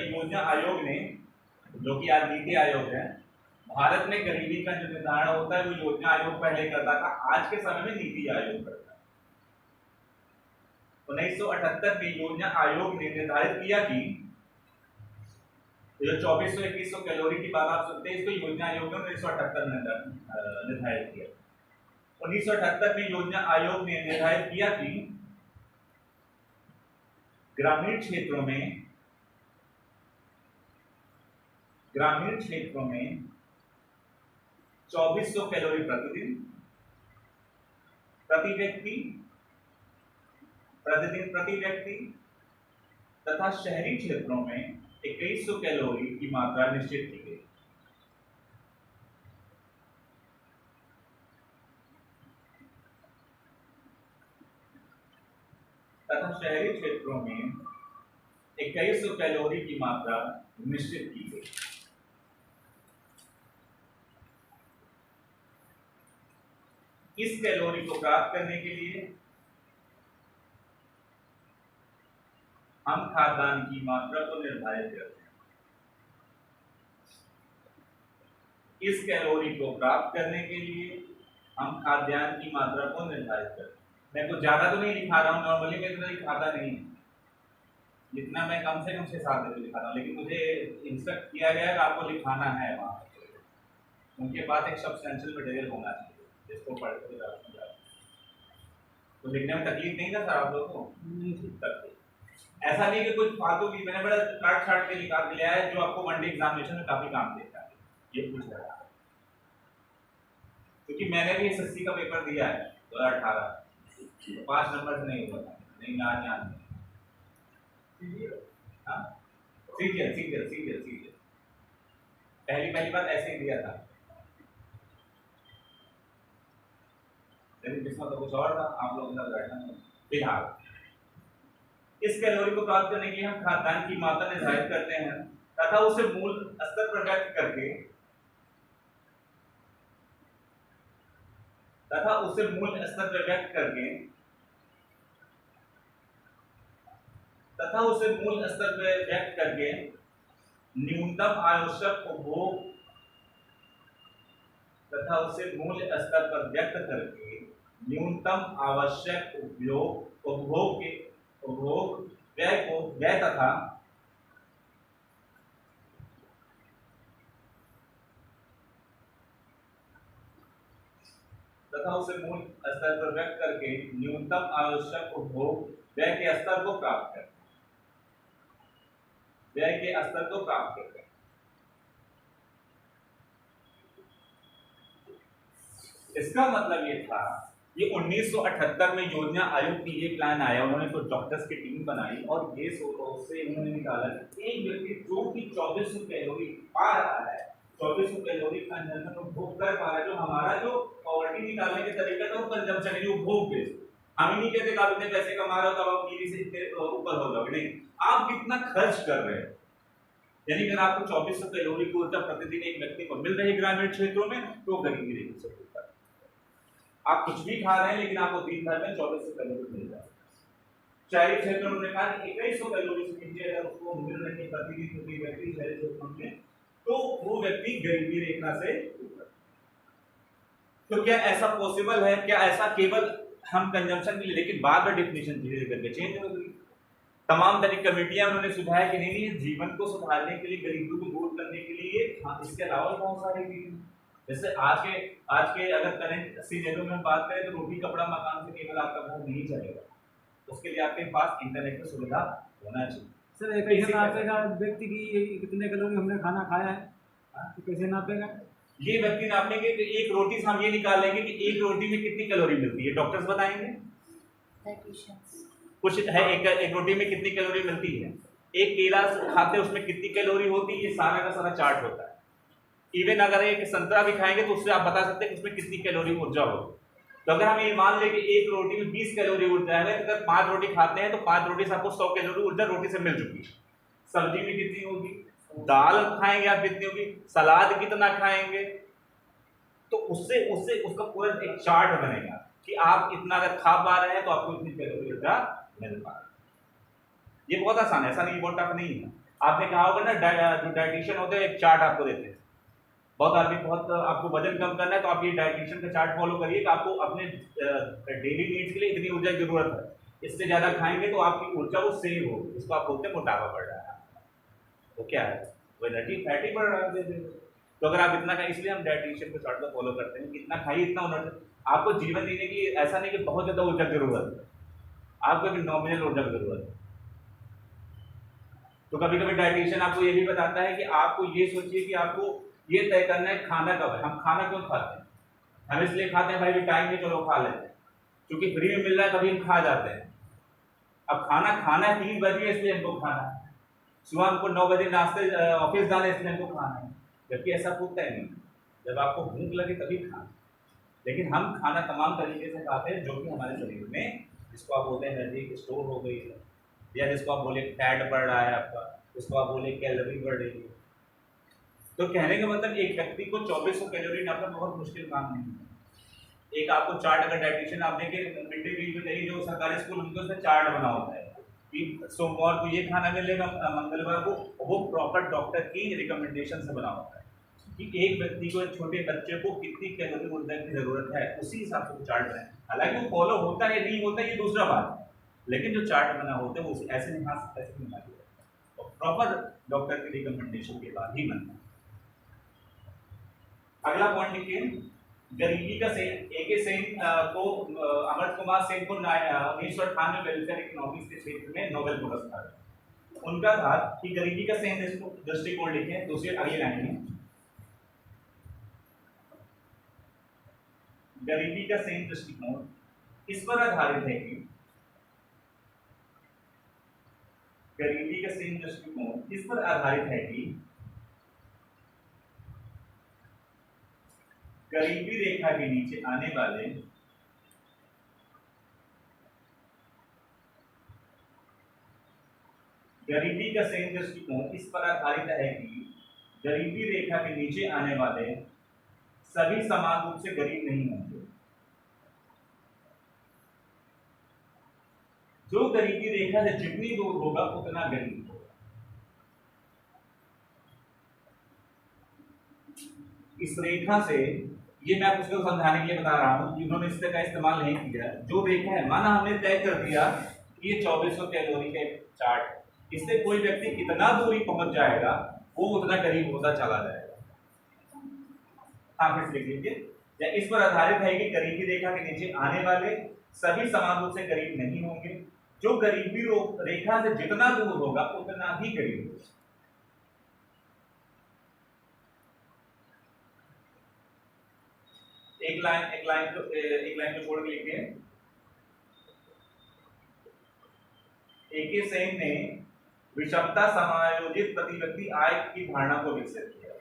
योजना आयोग ने, जो कि आज नीति आयोग है, भारत में गरीबी का जो निर्धारण होता है वो योजना आयोग पहले करता था, आज के समय में नीति आयोग करता है। 1978 में योजना आयोग ने निर्धारित किया कि जो 2400-2100 कैलोरी की बात आप सुनते हैं, इसको योजना आयोग ने 1978 में निर्धारित किया। 1978 में योजना आयोग ने निर्धारित किया कि ग्रामीण क्षेत्रों में 2400 कैलोरी प्रतिदिन प्रति व्यक्ति तथा शहरी क्षेत्रों में 2100 कैलोरी की मात्रा निश्चित की गई। तथा शहरी क्षेत्रों में 2100 कैलोरी की मात्रा निश्चित की गई। इस कैलोरी को प्राप्त करने के लिए हम खाद्यान्न की मात्रा को निर्धारित करते हैं। इस कैलोरी को प्राप्त करने के लिए हम खाद्यान्न की मात्रा को निर्धारित करते हैं। मैं कुछ ज्यादा तो नहीं लिखा रहा हूँ, नॉर्मली मैं इतना लिखाता नहीं, जितना मैं कम से कम 6-7 दिन लिखा रहा हूँ, लेकिन मुझे इंस्ट्रक्ट किया गया है कि आपको लिखाना है वहाँ। उनके पास एक सब्सटेंशियल मटेरियल होना चाहिए जिसको पढ़ के तो लिखने में तकलीफ नहीं ना सर आप लोगों को? ऐसा नहीं कि कुछ फालतू की मैंने बड़ा काट छाट के निकाल के लिया है जो आपको वनडे एग्जामिनेशन में काफी काम देता है। ये पूछ रहा है क्योंकि मैंने भी एसएससी का पेपर दिया है 2018, तो 5 नंबर से नहीं हुआ, नहीं याद सीरियल पहली बार ऐसे ही दिया था, लेकिन किस्मत तो कुछ और था, आप लोगों ने बैठा नहीं। फिलहाल इस कैलोरी को प्राप्त करने के लिए हम खाद्यान्न की मात्रा निर्धारित करते हैं तथा उसे मूल स्तर पर व्यक्त करके न्यूनतम आवश्यक उपभोग व्यय तथा उसे मूल स्तर पर व्यक्त करके न्यूनतम आवश्यक उपभोग व्यय के स्तर को प्राप्त करते हैं। इसका मतलब ये था, ये 1978 में योजना आयोग की ये प्लान आया, उन्होंने कुछ डॉक्टर्स की टीम बनाई और ये उससे उन्होंने निकाला एक व्यक्ति जो कि 2400 कैलोरी पा रहा है, 2400 कैलोरी कंजम्पशन उपभोग कर पा रहा है, जो हमारा जो पॉवर्टी निकालने के तरीका था वो कंजम्पशन है, उपभोग बेस्ड। हम ही नहीं कहते कि आप इतने पैसे कमा रहे हो तब आप गिरी से इतने ऊपर हो जाओगे, नहीं, आप कितना खर्च कर रहे हो। यानी अगर आपको 2400 कैलोरी की ऊर्जा प्रतिदिन एक व्यक्ति को मिल रही है ग्रामीण क्षेत्रों में, तो गरीबी रेखा से ऊपर। आप कुछ भी खा रहे हैं लेकिन आपको दिन भर में 2400 कैलोरी मिल रहा है। शहरी क्षेत्रों में कहा 2100 कैलोरी से नीचे अगर उसको मिल रही है प्रतिदिन प्रति व्यक्ति शहरी क्षेत्रों में, तो वो व्यक्ति गरीबी रेखा से ऊपर। तो क्या ऐसा पॉसिबल है? क्या ऐसा केवल हम कंजम्पशन के लिए, लेकिन बाद में डेफिनेशन धीरे धीरे करके चेंज हो गई। तमाम तरह की कमेटियां उन्होंने सुझाया कि नहीं, जीवन को सुधारने के लिए, गरीबी को दूर करने के लिए इसके अलावा बहुत सारे जैसे आज के अगर करंट सीजनों में हम बात करें तो रोटी कपड़ा मकान से केवल आपका घर नहीं चलेगा, उसके लिए आपके पास इंटरनेट की सुविधा होना चाहिए। सर ये कैसे नापेगा व्यक्ति की कितने कैलोरी हमने खाना खाया है, तो कैसे नापेगा? ये व्यक्ति नापेंगे तो एक रोटी से हम ये निकाल लेंगे कि एक रोटी में कितनी कैलोरी मिलती है, डॉक्टर्स बताएंगे कुछ है एक रोटी में कितनी कैलोरी मिलती है, एक केला खाते हैं उसमें कितनी कैलोरी होती है, ये सारा का सारा चार्ट होता है। इवन अगर एक संतरा भी खाएंगे तो उससे आप बता सकते हैं कि उसमें कितनी कैलोरी ऊर्जा होगी। तो अगर हम ये मान ले कि एक रोटी में 20 कैलोरी ऊर्जा है, तो अगर 5 रोटी खाते हैं तो 5 रोटी से आपको 100 कैलोरी ऊर्जा रोटी से मिल चुकी है। सब्जी में कितनी होगी, दाल खाएंगे आप कितनी होगी, सलाद कितना खाएंगे, तो उससे उससे उसका पूरा एक चार्ट बनेगा कि आप इतना अगर खा पा रहे हैं तो आपको इतनी कैलोरी ऊर्जा मिल पा रही है। ये बहुत आसान है, ऐसा नहीं, बहुत टफ नहीं है। आपने कहा होगा ना जो डाइटिशियन होते हैं एक चार्ट आपको देते हैं, बहुत आदमी बहुत आपको वजन कम करना है तो आप ये डाइटिशियन का चार्ट फॉलो करिए कि आपको अपने डेली नीड्स के लिए इतनी ऊर्जा की जरूरत है, इससे ज्यादा खाएंगे तो आपकी ऊर्जा वो सेव होगी, इसको आप बोलते हैं मोटापा बढ़ रहा है। तो क्या है, वो एनर्जी फैटी बढ़ रहा है। तो अगर आप इतना खाए, इसलिए हम डाइटिशियन के चार्ट को फॉलो करते हैं कि इतना खाइए, इतना ऊर्जा आपको जीवन जीने की, ऐसा नहीं कि बहुत ज्यादा ऊर्जा की जरूरत है, आपको एक नॉमिनल ऊर्जा की जरूरत है। तो कभी कभी डाइटिशियन आपको ये भी बताता है कि आपको ये सोचिए कि आपको ये तय करना है खाना कब है, हम खाना क्यों खाते हैं, हम इसलिए खाते हैं भाई टाइम में चलो खा लेते हैं, क्योंकि फ्री में मिल रहा है कभी हम खा जाते हैं। अब खाना खाना है 3 बजे इसलिए हमको खाना है, सुबह हमको 9 बजे नाश्ते ऑफिस जाना है इसलिए हमको खाना है, जबकि ऐसा होता है नहीं, जब आपको भूख लगे तभी खाना। लेकिन हम खाना तमाम तरीके से खाते हैं जो कि हमारे शरीर में, जिसको आप बोलते हैं एनर्जी स्टोर हो गई है, या जिसको आप बोले फैट बढ़ रहा है आपका, जिसको आप बोले कैलोरी बढ़ रही है। तो कहने का मतलब एक व्यक्ति को 2400 कैलोरी नापना बहुत मुश्किल काम नहीं है। एक आपको चार्ट अगर डाइटिशियन आप देखें मिड डे मील में नहीं, जो सरकारी स्कूल उनके उसमें चार्ट बना होता है कि सोमवार को ये खाना मिलेगा, मंगलवार को, वो प्रॉपर डॉक्टर की रिकमेंडेशन से बना होता है कि एक व्यक्ति को, एक छोटे बच्चे को कितनी कैलोरी ऊर्जा की जरूरत है, उसी हिसाब से वो चार्ट बनाए। हालांकि वो फॉलो होता है नहीं होता ये दूसरा बात है, लेकिन जो चार्ट बना होता है वो ऐसे नहीं खा सकता, ऐसे नहीं और प्रॉपर डॉक्टर की रिकमेंडेशन के बाद ही बनता है। अगला पॉइंट लिखिए, गरीबी का सेन, एके सेन को अमर कुमार सेन को 1998 वेलफेयर इकोनॉमिक्स के क्षेत्र में नोबेल पुरस्कार उनका था कि गरीबी का सेन दृष्टिकोण लिखे। दूसरी अगली लाइन में, गरीबी का सेन दृष्टिकोण इस पर आधारित है कि, गरीबी का सेन दृष्टिकोण इस पर आधारित है कि गरीबी रेखा के नीचे आने वाले गरीबी का सही दृष्टिकोण इस पर आधारित है कि गरीबी रेखा के नीचे आने वाले सभी समान रूप से गरीब नहीं होंगे। जो गरीबी रेखा से जितनी दूर होगा उतना गरीब होगा। इस रेखा से, ये मैं आपको समझाने के लिए बता रहा हूं, जिन्होंने इस का इस्तेमाल नहीं किया, जो रेखा है, माना हमने तय कर दिया कि ये 2400 कैलोरी का चार्ट है, इससे कोई व्यक्ति कितना दूरी पहुंच जाएगा वो उतना करीब होता चला जाएगा। हाँ, फिर लिख लीजिए, या इस पर आधारित है कि गरीबी रेखा के नीचे आने वाले सभी समान रूप से गरीब नहीं होंगे। जो गरीबी रेखा से जितना दूर होगा उतना ही गरीब होगा। एक लाइन को छोड़ के लिखिए। एके सेन ने विषमता समायोजित प्रति व्यक्ति आय की धारणा को विकसित किया।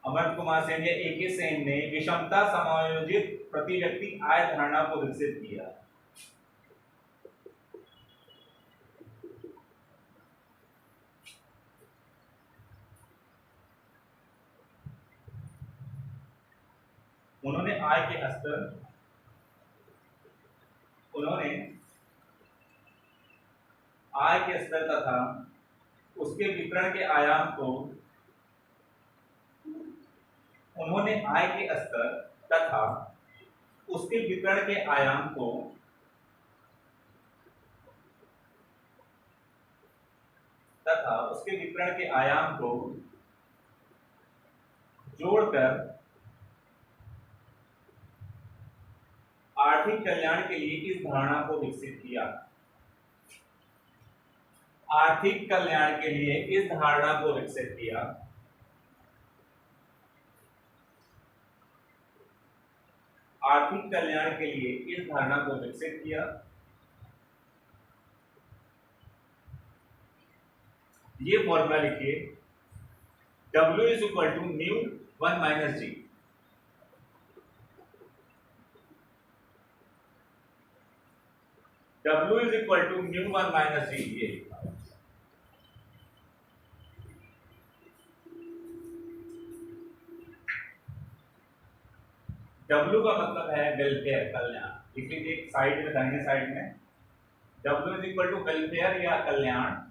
अमर कुमार सेन या एके सेन ने विषमता समायोजित प्रति व्यक्ति आय धारणा को विकसित किया। उन्होंने आय के स्तर तथा उसके वितरण के आयाम को, उन्होंने आय के स्तर तथा उसके वितरण के आयाम को तथा उसके वितरण के आयाम को जोड़कर आर्थिक कल्याण के लिए इस धारणा को विकसित किया। आर्थिक कल्याण के लिए इस धारणा को विकसित किया। आर्थिक कल्याण के लिए इस धारणा को विकसित किया। ये फॉर्मूला लिखिए, W is equal to mu 1 minus g. W is equal to mu 1 minus g. ये W का मतलब है वेलफेयर, कल्याण। लिख लीजिए एक साइड में, दाहिने साइड में W is equal to welfare या कल्याण।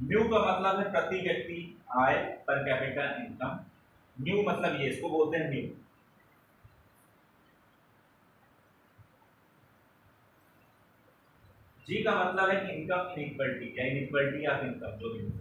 म्यू का मतलब है प्रति व्यक्ति आय, पर कैपिटा इनकम। म्यू मतलब ये, इसको बोलते हैं म्यू। जी का मतलब है इनकम इनइक्वालिटी या इनइक्वालिटी ऑफ इनकम, जो भी।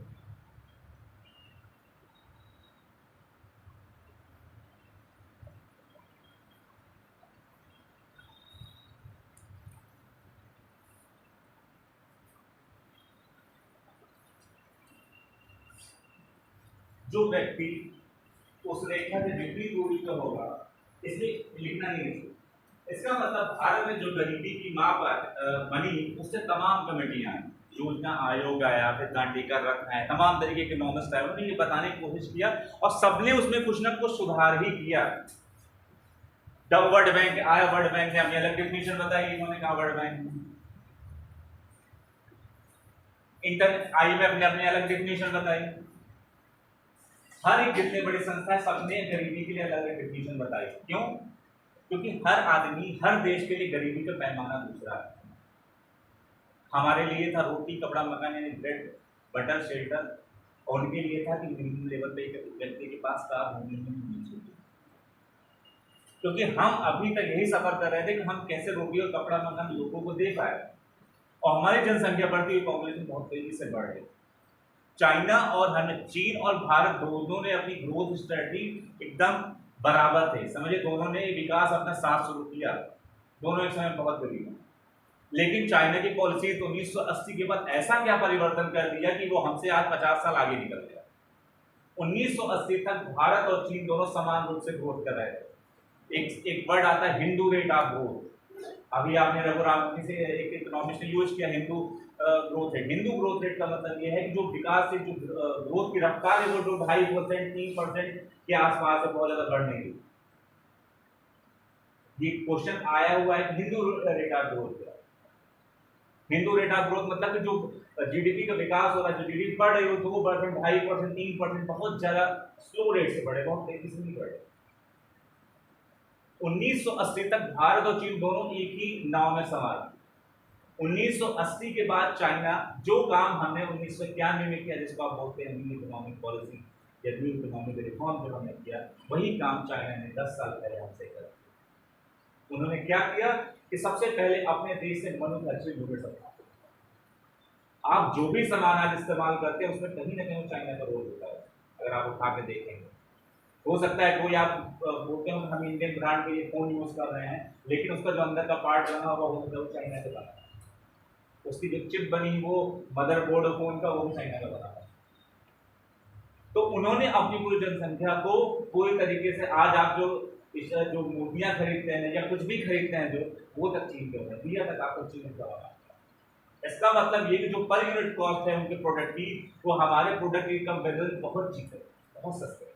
जो व्यक्ति उस रेखा से विपरीत दूरी पर होगा, इसलिए लिखना नहीं है। इसका मतलब भारत में जो गरीबी की माप बनी, उससे तमाम कमेटियां आई, योजना आयोग आया, फिर दांडेकर रख है, तमाम तरीके के इकोनॉमिस्ट आए, उन्होंने ये बताने की कोशिश किया और सबने उसमें कुछ ना कुछ सुधार ही किया। जब वर्ल्ड बैंक आया, वर्ल्ड बैंक ने अपनी अलग डेफिनेशन बताई, इन्होंने कहा वर्ल्ड बैंक, IMF ने अपनी अलग डेफिनेशन बताई। हर एक जितने बड़ी संस्था है, सबने गरीबी के लिए अलग अलग डेफिनेशन बताई। क्यों? क्योंकि हर आदमी, हर देश के लिए गरीबी का पैमाना दूसरा है। हमारे लिए था रोटी कपड़ा मकान, यानी ब्रेड बटर शेल्टर, और उनके लिए था कि मिनिमम लेवल पे व्यक्ति के पास कार होनी ही होनी चाहिए। क्योंकि हम अभी तक यही सफर कर रहे थे कि हम कैसे रोटी और कपड़ा मकान लोगों को दे पाए, और हमारी जनसंख्या बढ़ती हुई, पॉपुलेशन बहुत तेजी से बढ़ रही। चाइना और हमें, चीन और भारत दोनों ने अपनी ग्रोथ स्ट्रेटजी एकदम बराबर थे। समझिए, दोनों ने विकास अपना साथ शुरू किया, दोनों एक समय बहुत गरीब हैं। लेकिन चाइना की पॉलिसी 1980 के बाद ऐसा क्या परिवर्तन कर दिया कि वो हमसे आज 50 साल आगे निकल गया। 1980 तक भारत और चीन दोनों समान रूप से ग्रोथ कर रहे थे। एक वर्ड आता है हिंदू रेट ऑफ ग्रोथ। अभी आपने रघुराम से एक इकोनॉमिस्ट ने यूज किया Hindu growth rate. Hindu growth rate का मतलब यह है कि जो विकास से जो ग्रोथ की रफ्तार है वो जो 2.5% 3% के आसपास है, बहुत ज्यादा बढ़ नहीं रही। ये क्वेश्चन आया हुआ है हिंदू रेट ऑफ ग्रोथ क्या। हिंदू रेट ऑफ ग्रोथ मतलब कि जो जीडीपी का विकास हो रहा है, जो जीडीपी बढ़ रही हो 2%, 2.5%, 3%, बहुत ज्यादा स्लो रेट से बढ़े, बहुत तेजी से नहीं बढ़े। 1980 तक भारत और चीन दोनों एक ही नाव में सवार। 1980 के बाद चाइना, जो काम हमने 1991 में किया, जिसको आप बोलते हैं न्यू इकोनॉमिक पॉलिसी या न्यू इकोनॉमिक रिफॉर्म, जो हमने किया, वही काम चाइना ने 10 साल पहले हमसे किया। उन्होंने क्या किया कि सबसे पहले अपने देश से मैन्युफैक्चरिंग यूनिट सकता। आप जो भी सामान आज इस्तेमाल करते हैं उसमें कहीं ना कहीं चाइना का रोल होता है। अगर आप उठा के देखेंगे, हो सकता है कोई आप बोलते हो हम इंडियन ब्रांड के ये फोन यूज कर रहे हैं, लेकिन उसका जो अंदर का पार्ट बना हुआ वो चाइना से बना, उसकी जो चिप बनी वो मदरबोर्ड फोन का, वो चाइना का बना। तो उन्होंने अपनी पूरी जनसंख्या को पूरी तरीके से, आज आप जो मूर्तियां खरीदते हैं या कुछ भी खरीदते हैं, जो वो तक चीन के होता है, दिया तक आपको चीन का बना। इसका मतलब ये कि जो पर यूनिट कॉस्ट है उनके प्रोडक्ट की, वो हमारे प्रोडक्ट की कंपेरिजन बहुत चीप है, बहुत सस्ते है।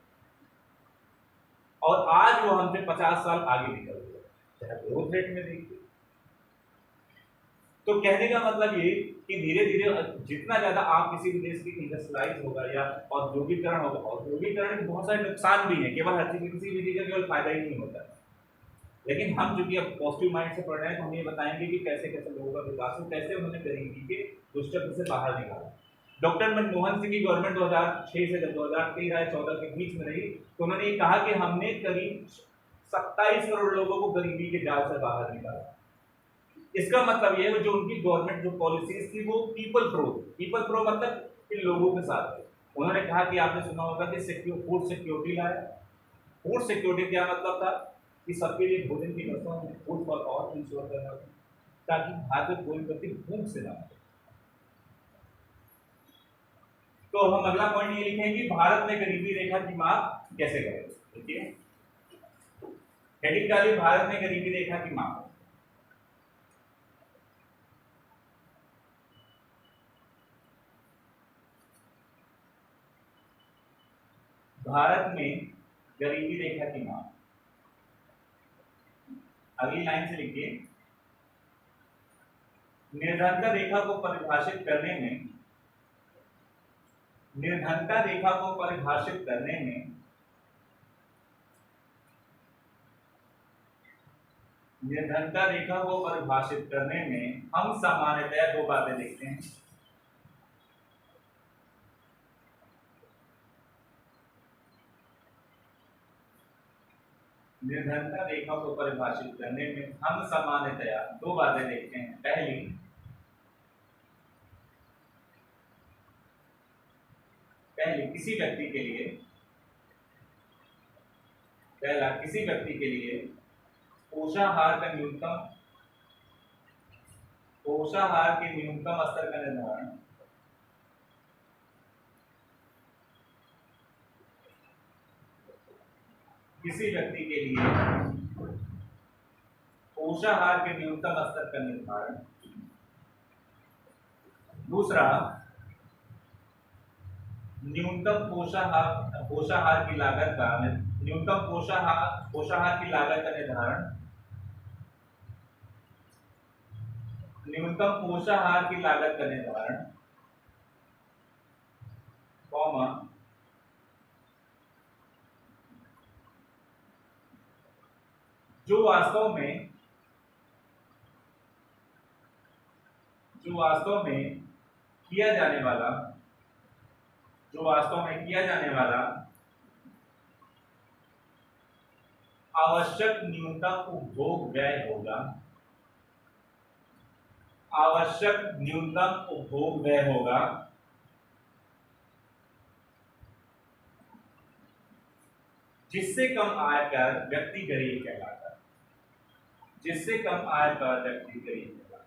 और आज वो हमसे 50 साल आगे निकल गए, चाहे ग्रोथ रेट में देखिए। तो कहने का मतलब ये कि धीरे धीरे जितना ज्यादा आप किसी भी देश की इंडस्ट्रियलाइज होगा या औद्योगिकरण होगा, औद्योगिकरण के बहुत सारे नुकसान भी हैं, केवल हर किसी भी चीज का केवल फायदा ही नहीं होता। लेकिन हम चूंकि अब पॉजिटिव माइंड से पढ़ रहे हैं, तो हम ये बताएंगे कि कैसे कैसे लोगों का विकास हो, कैसे उन्होंने गरीबी के दुष्चक्र से बाहर निकाला। डॉक्टर मनमोहन सिंह की गवर्नमेंट 2006 से जब 2013-14 के बीच में रही, तो उन्होंने ये कहा कि हमने करीब 27 करोड़ लोगों को गरीबी के जाल से बाहर निकाला। इसका मतलब ये है जो उनकी गवर्नमेंट जो पॉलिसीज थी वो पीपल प्रो मतलब कि लोगों के साथ है। उन्होंने कहा कि आपने सुना होगा कि फूड सिक्योरिटी लाया। फूड सिक्योरिटी क्या मतलब था कि सबके लिए भोजन की व्यवस्था में फूड फॉर ऑल इंश्योर करना था, ताकि भारत में कोई व्यक्ति भूख से ना मरे। तो हम अगला पॉइंट ये लिखेंगे कि भारत में गरीबी रेखा की माप कैसे करें। देखिए हेडिंग डालिए, भारत में गरीबी रेखा की माप। भारत में गरीबी रेखा की माप। अगली लाइन से लिखिए, निर्धनता रेखा को परिभाषित करने में निर्धनता रेखा को परिभाषित करने में निर्धनता रेखा को परिभाषित करने में हम सामान्यतया दो बातें देखते हैं। निर्धनता रेखा को परिभाषित करने में हम सामान्यतया दो बातें देखते हैं। पहली किसी व्यक्ति के लिए पोषाहार के न्यूनतम स्तर का निर्धारण किसी व्यक्ति के लिए पोषाहार के न्यूनतम स्तर का निर्धारण। दूसरा, न्यूनतम पोषाहार की लागत का निर्धारण। न्यूनतम पोषाहार की लागत का निर्धारण, कॉमा जो वास्तव में किया जाने वाला आवश्यक न्यूनतम उपभोग व्यय होगा जिससे कम आय पर व्यक्ति गरीब कहलाता है। जिससे कम आय पर व्यक्ति गरीब कहलाता है।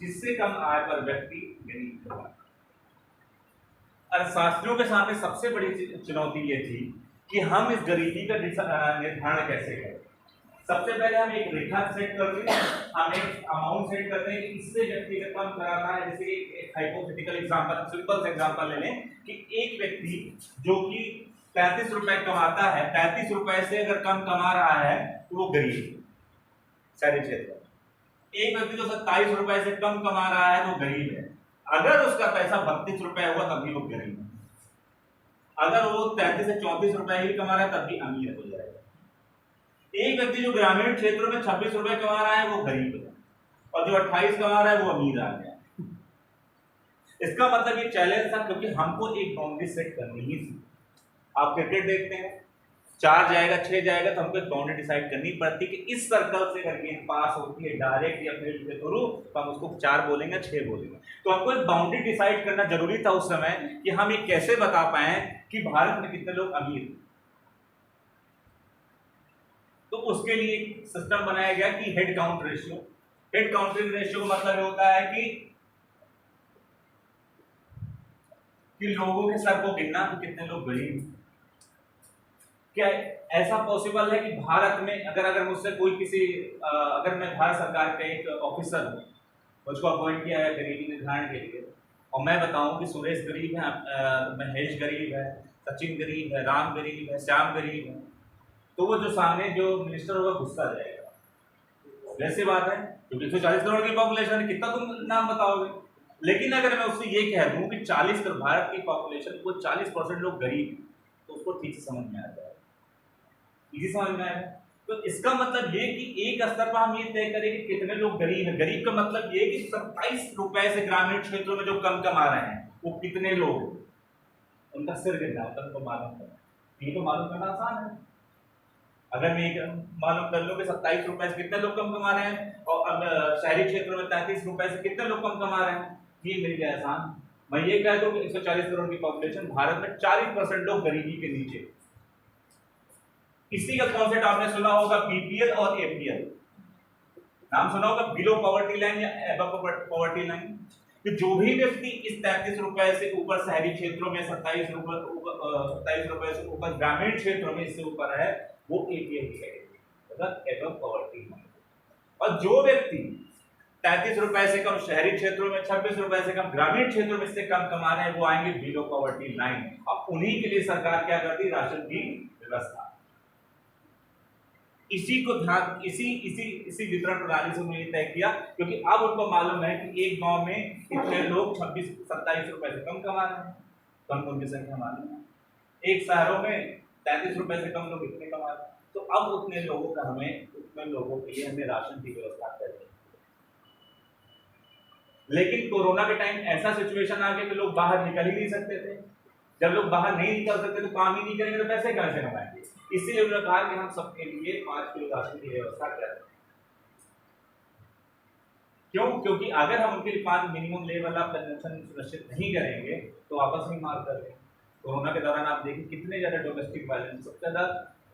जिससे कम आय पर व्यक्ति गरीब कहलाता है। अर्थशास्त्रियों के सामने सबसे बड़ी चुनौती ये थी कि हम इस गरीबी का निर्धारण कैसे करें। सबसे पहले हम एक रेखा सेट करते हैं, हम एक अमाउंट सेट करते हैं कि इससे व्यक्ति का कम कराना है। जैसे एक हाइपोथेटिकल एग्जांपल, सिंपल से एग्जांपल ले लें कि एक व्यक्ति जो कि 35 रुपए कमाता है, 35 रुपए से अगर कम कमा रहा है तो वो गरीब है शहरी क्षेत्र में। एक व्यक्ति जो 27 रुपए से कम कमा रहा है तो गरीब है। अगर उसका पैसा 32 रुपए हुआ तब भी वो गरीब है। अगर वो 33 से 34 रुपए ही कमा रहा है तब भी अमीर हो जाएगा। एक व्यक्ति जो ग्रामीण क्षेत्रों में 26 रुपए कमा रहा है वो गरीब है, और जो 28 कमा रहा है वो अमीर आ गया। इसका मतलब ये चैलेंज था, क्योंकि हमको एक बाउंड्री सेट करनी ही थी। आप क्रिकेट देखते हैं, 4 जाएगा 6 जाएगा तो हमको एक बाउंड्री डिसाइड करनी पड़ती कि इस सर्कल से करके पास होती है डायरेक्ट या फील्ड के थ्रू, तो हम उसको 4 बोलेंगे 6 बोलेंगे। तो हमको एक बाउंड्री डिसाइड करना जरूरी था उस समय कि हम ये कैसे बता पाए कि भारत में कितने लोग अमीर हैं। तो उसके लिए सिस्टम बनाया गया कि head count ratio. Head counting ratio का मतलब होता है कि लोगों के सर को गिनना कि कितने लोग गरीब। क्या ऐसा पॉसिबल है कि भारत में अगर मुझसे कोई अगर मैं भारत सरकार का एक ऑफिसर हूँ, मुझको अपॉइंट किया है गरीबी निर्धारण के लिए, और मैं बताऊं कि सुरेश गरीब है, महेश गरीब है, सचिन गरीब है, राम गरीब है, श्याम गरीब है, तो वो जो सामने जो मिनिस्टर होगा गुस्सा जाएगा। वैसे बात है, क्योंकि 140 करोड़ की पॉपुलेशन है, कितना तुम नाम बताओगे। लेकिन अगर मैं उससे ये कह दूं कि 40 करोड़ भारत की पॉपुलेशन को 40% लोग गरीब, तो उसको ठीक से समझ में आ जाएगा, इजी समझ में आएगा। तो इसका मतलब ये कि एक स्तर पर हम ये तय करें कि कितने लोग गरीब हैं। गरीब का मतलब ये कि 27 रुपए से ग्रामीण क्षेत्रों में जो कम कमा रहे हैं वो कितने लोग, उनका सिर गिरना होता है, उनको मालूम करना। ये तो मालूम करना आसान है। अगर मैं ये मालूम कर लूँ कि 27 रुपए से कितने लोग कम कमा रहे हैं और अब शहरी क्षेत्रों में 33 रुपए से कितने लोग कम कमा रहे हैं, ये मेरे लिए आसान। मैं ये कह दूं कि 140 करोड़ की पॉपुलेशन, भारत में 40% लोग गरीबी के नीचे। इसी का कॉन्सेप्ट आपने सुना होगा, बीपीएल और एपीएल। नाम सुना होगा, बिलो पॉवर्टी लाइन या अबव पॉवर्टी लाइन। कि जो भी व्यक्ति इस 33 रुपए से ऊपर शहरी क्षेत्रों में, 27 रुपए से ऊपर ग्रामीण क्षेत्रों में इससे ऊपर है, वो एपीएल की कैटेगरी, मतलब एबव पॉवर्टी लाइन। और जो व्यक्ति 33 रुपए से कम शहरी क्षेत्रों में, 26 रुपए से कम ग्रामीण क्षेत्रों में इससे कम कमा रहे हैं, वो आएंगे बिलो पॉवर्टी लाइन। और उन्हीं के लिए सरकार क्या करती, राशन की व्यवस्था। इसी को ध्यान, इसी वितरण प्रणाली से उन्होंने तय किया, क्योंकि अब उनको मालूम है कि एक गांव में इतने लोग 26-27 रुपए से कम कमा रहे हैं, कम उनकी संख्या मालूम है। एक शहरों में 33 रुपए से कम लोग इतने कमा रहे हैं, तो अब उतने लोगों के लिए हमें राशन की व्यवस्था करनी है। लेकिन कोरोना के टाइम ऐसा सिचुएशन आ गया कि लोग बाहर निकल ही नहीं सकते थे। जब लोग बाहर नहीं निकल सकते तो काम ही नहीं करेंगे, तो पैसे कहां से कमाएंगे। इसीलिए उन्होंने कहा कि हम सबके लिए 5 किलो राशन की व्यवस्था करें। क्यों? क्योंकि अगर हम उनके लिए 5 मिनिमम लेवल ऑफ कंजम्पशन सुनिश्चित नहीं करेंगे तो आपस में मार कर देंगे। कोरोना के दौरान आप देखिए कितने ज्यादा डोमेस्टिक वायलेंस, सबसे ज्यादा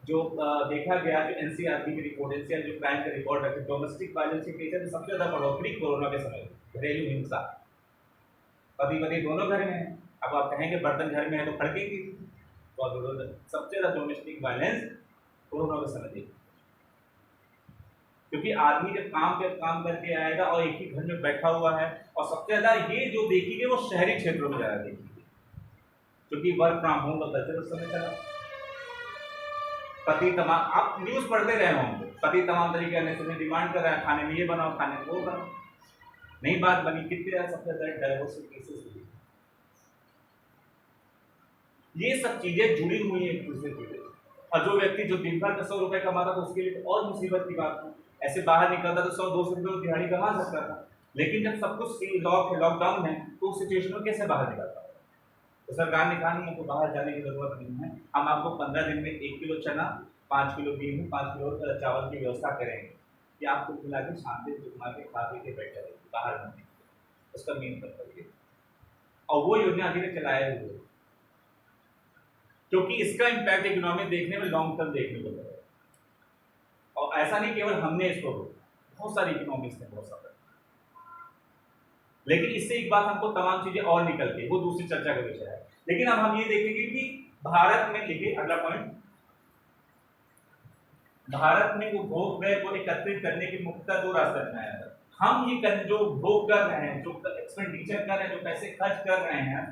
जो देखा गया, जो एनसीआरबी की रिपोर्ट, एनसीआर जो क्राइम का रिकॉर्ड रखे, डोमेस्टिक वायलेंस के केसेस में सबसे ज्यादा बढ़ोतरी कोरोना के समय, घरेलू हिंसा। पति पति दोनों घर में है, अब आप कहेंगे बर्तन घर में है तो फड़केगी, तो सबसे ज्यादा डोमेस्टिक वायलेंस कोरोना के समय देखिए। क्योंकि आदमी जब काम करके आएगा और एक ही घर में बैठा हुआ है, और सबसे ज्यादा ये जो देखिए वो शहरी क्षेत्रों में ज्यादा देखिए, क्योंकि वर्क फ्रॉम होम का कल्चर उस समय चला। पति तमाम, आप न्यूज पढ़ते रहे होंगे, पति तमाम तरीके से डिमांड कर रहा है, खाने में ये बनाओ, खाने में वो बनाओ, नहीं बात बनी, कितने सबसे ज्यादा डाइवोर्स केसेस हुए। ये सब चीजें जुड़ी हुई है एक दूसरे से। और जो व्यक्ति जो दिन भर 100 रुपए कमाता था उसके लिए तो और मुसीबत की बात है, ऐसे बाहर निकलता तो 100-200 रुपए दिहाड़ी कमा सकता था। लेकिन जब सब कुछ लॉकडाउन है तो उस सिचुएशन में कैसे बाहर निकलता? तो सरकार ने कहा नहीं, हमको बाहर जाने की जरूरत नहीं है, हम आपको 15 दिन में 1 किलो चना, 5 किलो गेहूँ, 5 किलो चावल की व्यवस्था करेंगे कि आपको खिला के शांति से घुमा के खा पी के बैठे रहेंगे, बाहर जाने। उसका मेन कर्तव्य, और वो योजना अभी तक चलाए हुए, क्योंकि इसका इम्पैक्ट इकोनॉमी देखने में लॉन्ग टर्म देखने को मिलेगा। और ऐसा नहीं केवल हमने इसको, बहुत सारी इकोनॉमिक्स ने बहुत सारा। लेकिन इससे एक बात हमको तमाम चीजें और निकल के, वो दूसरी चर्चा का विषय है। लेकिन अब हम ये देखेंगे कि भारत में, लिखिए अगला पॉइंट, भारत में उपभोग व्यय को एकत्रित करने की मुख्यतः 2 रास्ते अपनाया है। हम ये जो उपभोग कर रहे हैं, जो एक्सपेंडिचर कर रहे हैं, जो पैसे खर्च कर रहे हैं,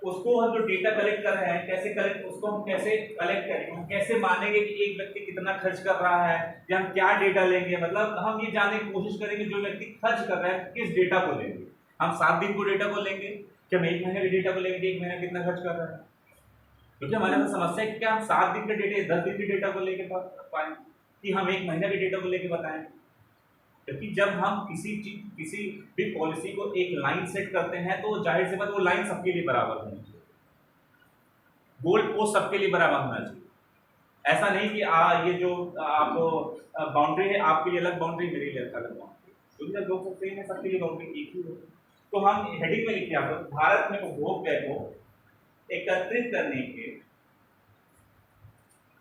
उसको हम जो डेटा कलेक्ट कर रहे हैं, कैसे कलेक्ट, उसको हम कैसे कलेक्ट करेंगे, हम कैसे मानेंगे कि एक व्यक्ति कितना खर्च कर रहा है, या हम क्या डेटा लेंगे, मतलब हम ये जानने की कोशिश करेंगे जो व्यक्ति खर्च कर रहा है किस डेटा को लेंगे। हम 7 दिन को डेटा को लेंगे, क्या हम 1 महीने के डेटा को लेंगे, 1 महीना कितना खर्च कर रहा है? क्योंकि हमारे पास समस्या है कि क्या हम 7 दिन के डेटा, 10 दिन के डेटा को लेके पाए कि हम 1 महीने के डेटा को लेके बताएं। क्योंकि जब हम किसी भी पॉलिसी को एक लाइन सेट करते हैं तो जाहिर सी बात वो लाइन सबके लिए बराबर होनी चाहिए, गोल पोस्ट सबके लिए बराबर होना चाहिए। ऐसा नहीं कि ये जो आपको बाउंड्री है, आपके लिए अलग बाउंड्री, मेरे लिए अलग बाउंड्री, क्योंकि जब लोग सकते हैं सबके लिए बाउंड्री एक ही हो। तो हम हेडिंग में लिखिए, आपको भारत में उपभोग व्यय को एकत्रित करने के,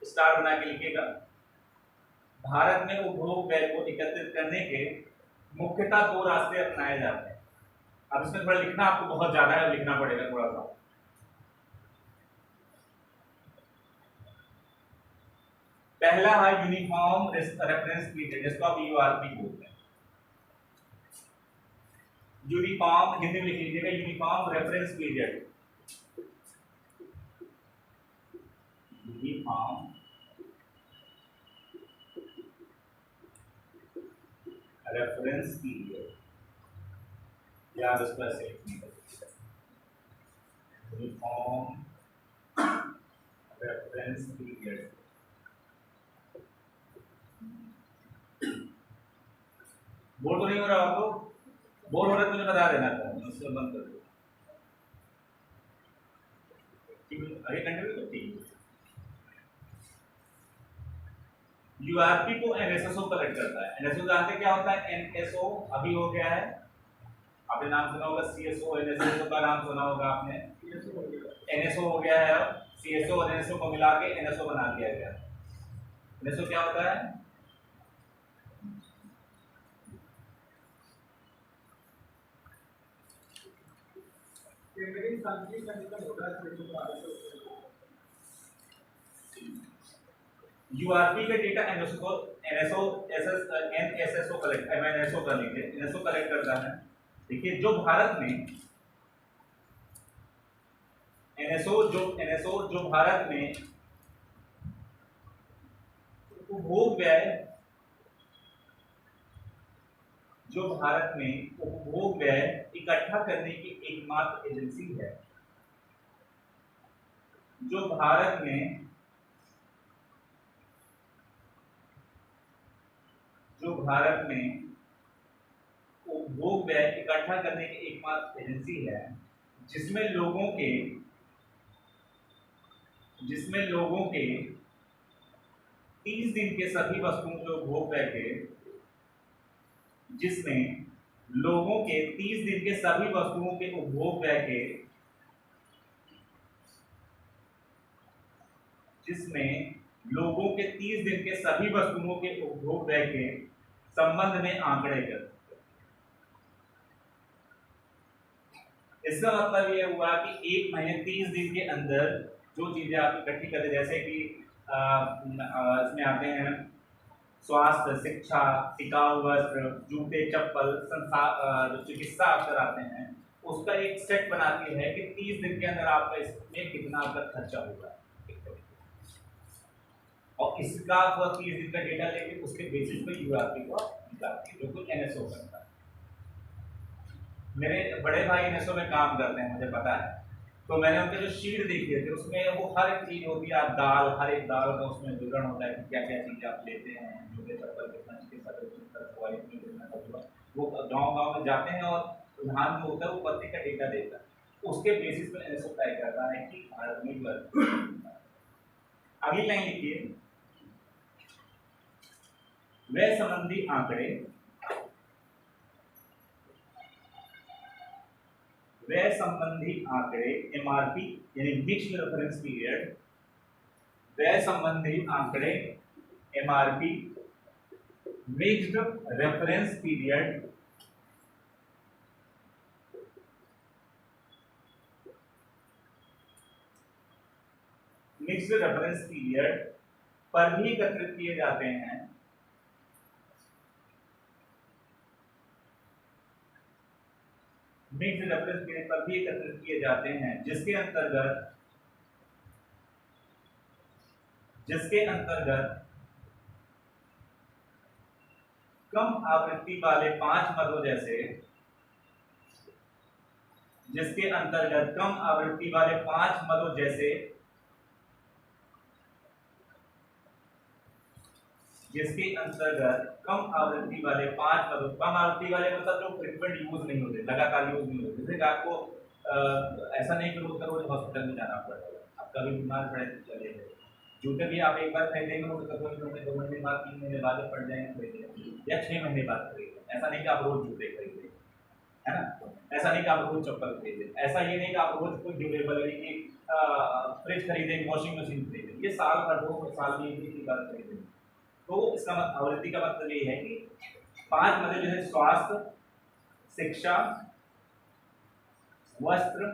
स्टार बना के लिखिएगा, भारत में उपभोग व्यय को एकत्रित करने के मुख्यतः 2 रास्ते अपनाए जाते हैं। अब इसमें थोड़ा लिखना आपको बहुत ज्यादा है, लिखना पड़ेगा थोड़ा सा। पहला है यूनिफॉर्म रेफरेंस पीरियड, जिसको आप यूआरपी बोलते हैं। यूनिफॉर्म, हिंदी में लिख लीजिएगा, uniform reference period, uniform reference period, या इसको ऐसे लिखिएगा, यूनिफॉर्म रेफरेंस पीरियड। बोर तो नहीं हो रहा आपको? बोर हो रहा है तो मुझे बता देना था, उससे बंद कर दो। अरे कंट्री तो ठीक। यूआरपी को एनएसएसओ कलेक्ट करता है। एनएसओ जानते क्या होता है? एनएसओ अभी हो गया है, आपने नाम सुना होगा सीएसओ, एनएसओ का नाम सुना होगा आपने। एनएसओ हो गया है, अब सीएसओ और एनएसओ को मिला के एनएसओ बना दिया गया। एनएसओ क्या होता है? यूआरपी का data NSO NSSO collect NSO कर लेंगे, एनएसओ कलेक्ट करता है। देखिए जो भारत में एनएसओ जो भारत में उपभोग व्यय इकट्ठा करने की एकमात्र एजेंसी है। जो भारत में उपभोग व्यय इकट्ठा करने की एकमात्र एजेंसी है, जिसमें लोगों के 30 दिन के सभी वस्तुओं के उपभोग व्यय के जिसमें लोगों के 30 दिन के सभी वस्तुओं के उपभोग व्यय के संबंध में आंकड़े कर। इसका मतलब यह हुआ कि एक महीने 30 दिन के अंदर जो चीजें आप इकट्ठी करते, जैसे कि इसमें आते हैं स्वास्थ्य, शिक्षा, टिकाऊ वस्त्र, जूते, चप्पल, चिकित्सा अवसर आते हैं, उसका एक सेट बनाती है कि 30 दिन के अंदर आपका इसमें कितना आपका खर्चा होगा, और इसका 30 दिन का डेटा लेके उसके बेसिस पे यूआरपी को निकालती है, जो कि एनएसओ करता है। मेरे बड़े भाई एनएसओ में काम करते हैं, मुझे पता है, तो मैंने उनके जो शीट देखे थे उसमें वो हर एक चीज होती है, आप दाल, हर एक दाल का उसमें विवरण होता है कि क्या क्या चीजें आप लेते हैं, जूते चप्पल कितना, वो गाँव में जाते हैं और धान जो होता है वो पत्ते का डेटा देता है, उसके बेसिस पर एनएसओ तय करता है कि भारत में। अगली लाइन लिखिए, व्यय संबंधी आंकड़े एमआरपी यानी मिक्स्ड रेफरेंस पीरियड, व्यय संबंधी आंकड़े एमआरपी मिक्स्ड रेफरेंस पीरियड पर भी एकत्रित किए जाते हैं, मिक्स्ड रेफरेंस पीरियड पर भी एकत्रित किए जाते हैं, जिसके अंतर्गत कम आवृत्ति वाले 5 मदों कम आवृत्ति वाले मतलब जो फ्रीक्वेंट यूज नहीं होते, लगातार यूज नहीं होते, जैसे आपको ऐसा नहीं कि रोज हॉस्पिटल में जाना पड़ेगा, आप कभी बीमार पड़े तो चले गए, जूते भी आप एक बार खरीदेंगे तो कभी 2 महीने बाद, 3 महीने बाद पड़ जाएंगे खरीदेंगे, या 6 महीने बाद खरीदेंगे। ऐसा नहीं कि आप रोज जूते खरीदेंगे, है ना, ऐसा नहीं कि आप रोज चप्पल खरीदेंगे, ऐसा ये नहीं कि आप रोज कोई ड्यूरेबल की फ्रिज खरीदेंगे, वॉशिंग मशीन खरीदेंगे, ये साल भर 2 साल में एक बार खरीदेंगे। तो इसका आवृत्ति का मतलब ये है कि 5 मदे जो है स्वास्थ्य, शिक्षा, वस्त्र,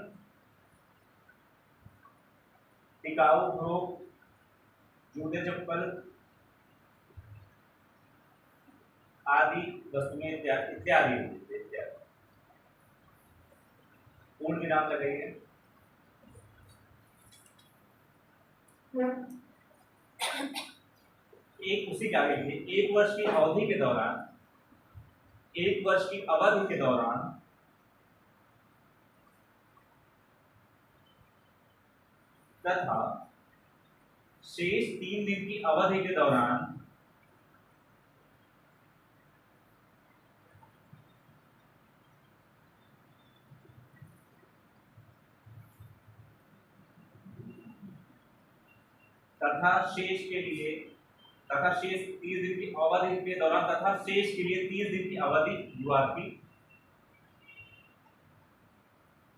टिकाऊ उपभोग, जूते चप्पल आदि वस्तुएं इत्यादि पूर्ण विराम लगाइए। उसी के आगे एक वर्ष की अवधि के दौरान तथा शेष 3 दिन की अवधि के दौरान तथा शेष के लिए तथा शेष 30 दिन की अवधि के दौरान तथा शेष के लिए 30 दिन की अवधि यूआरपी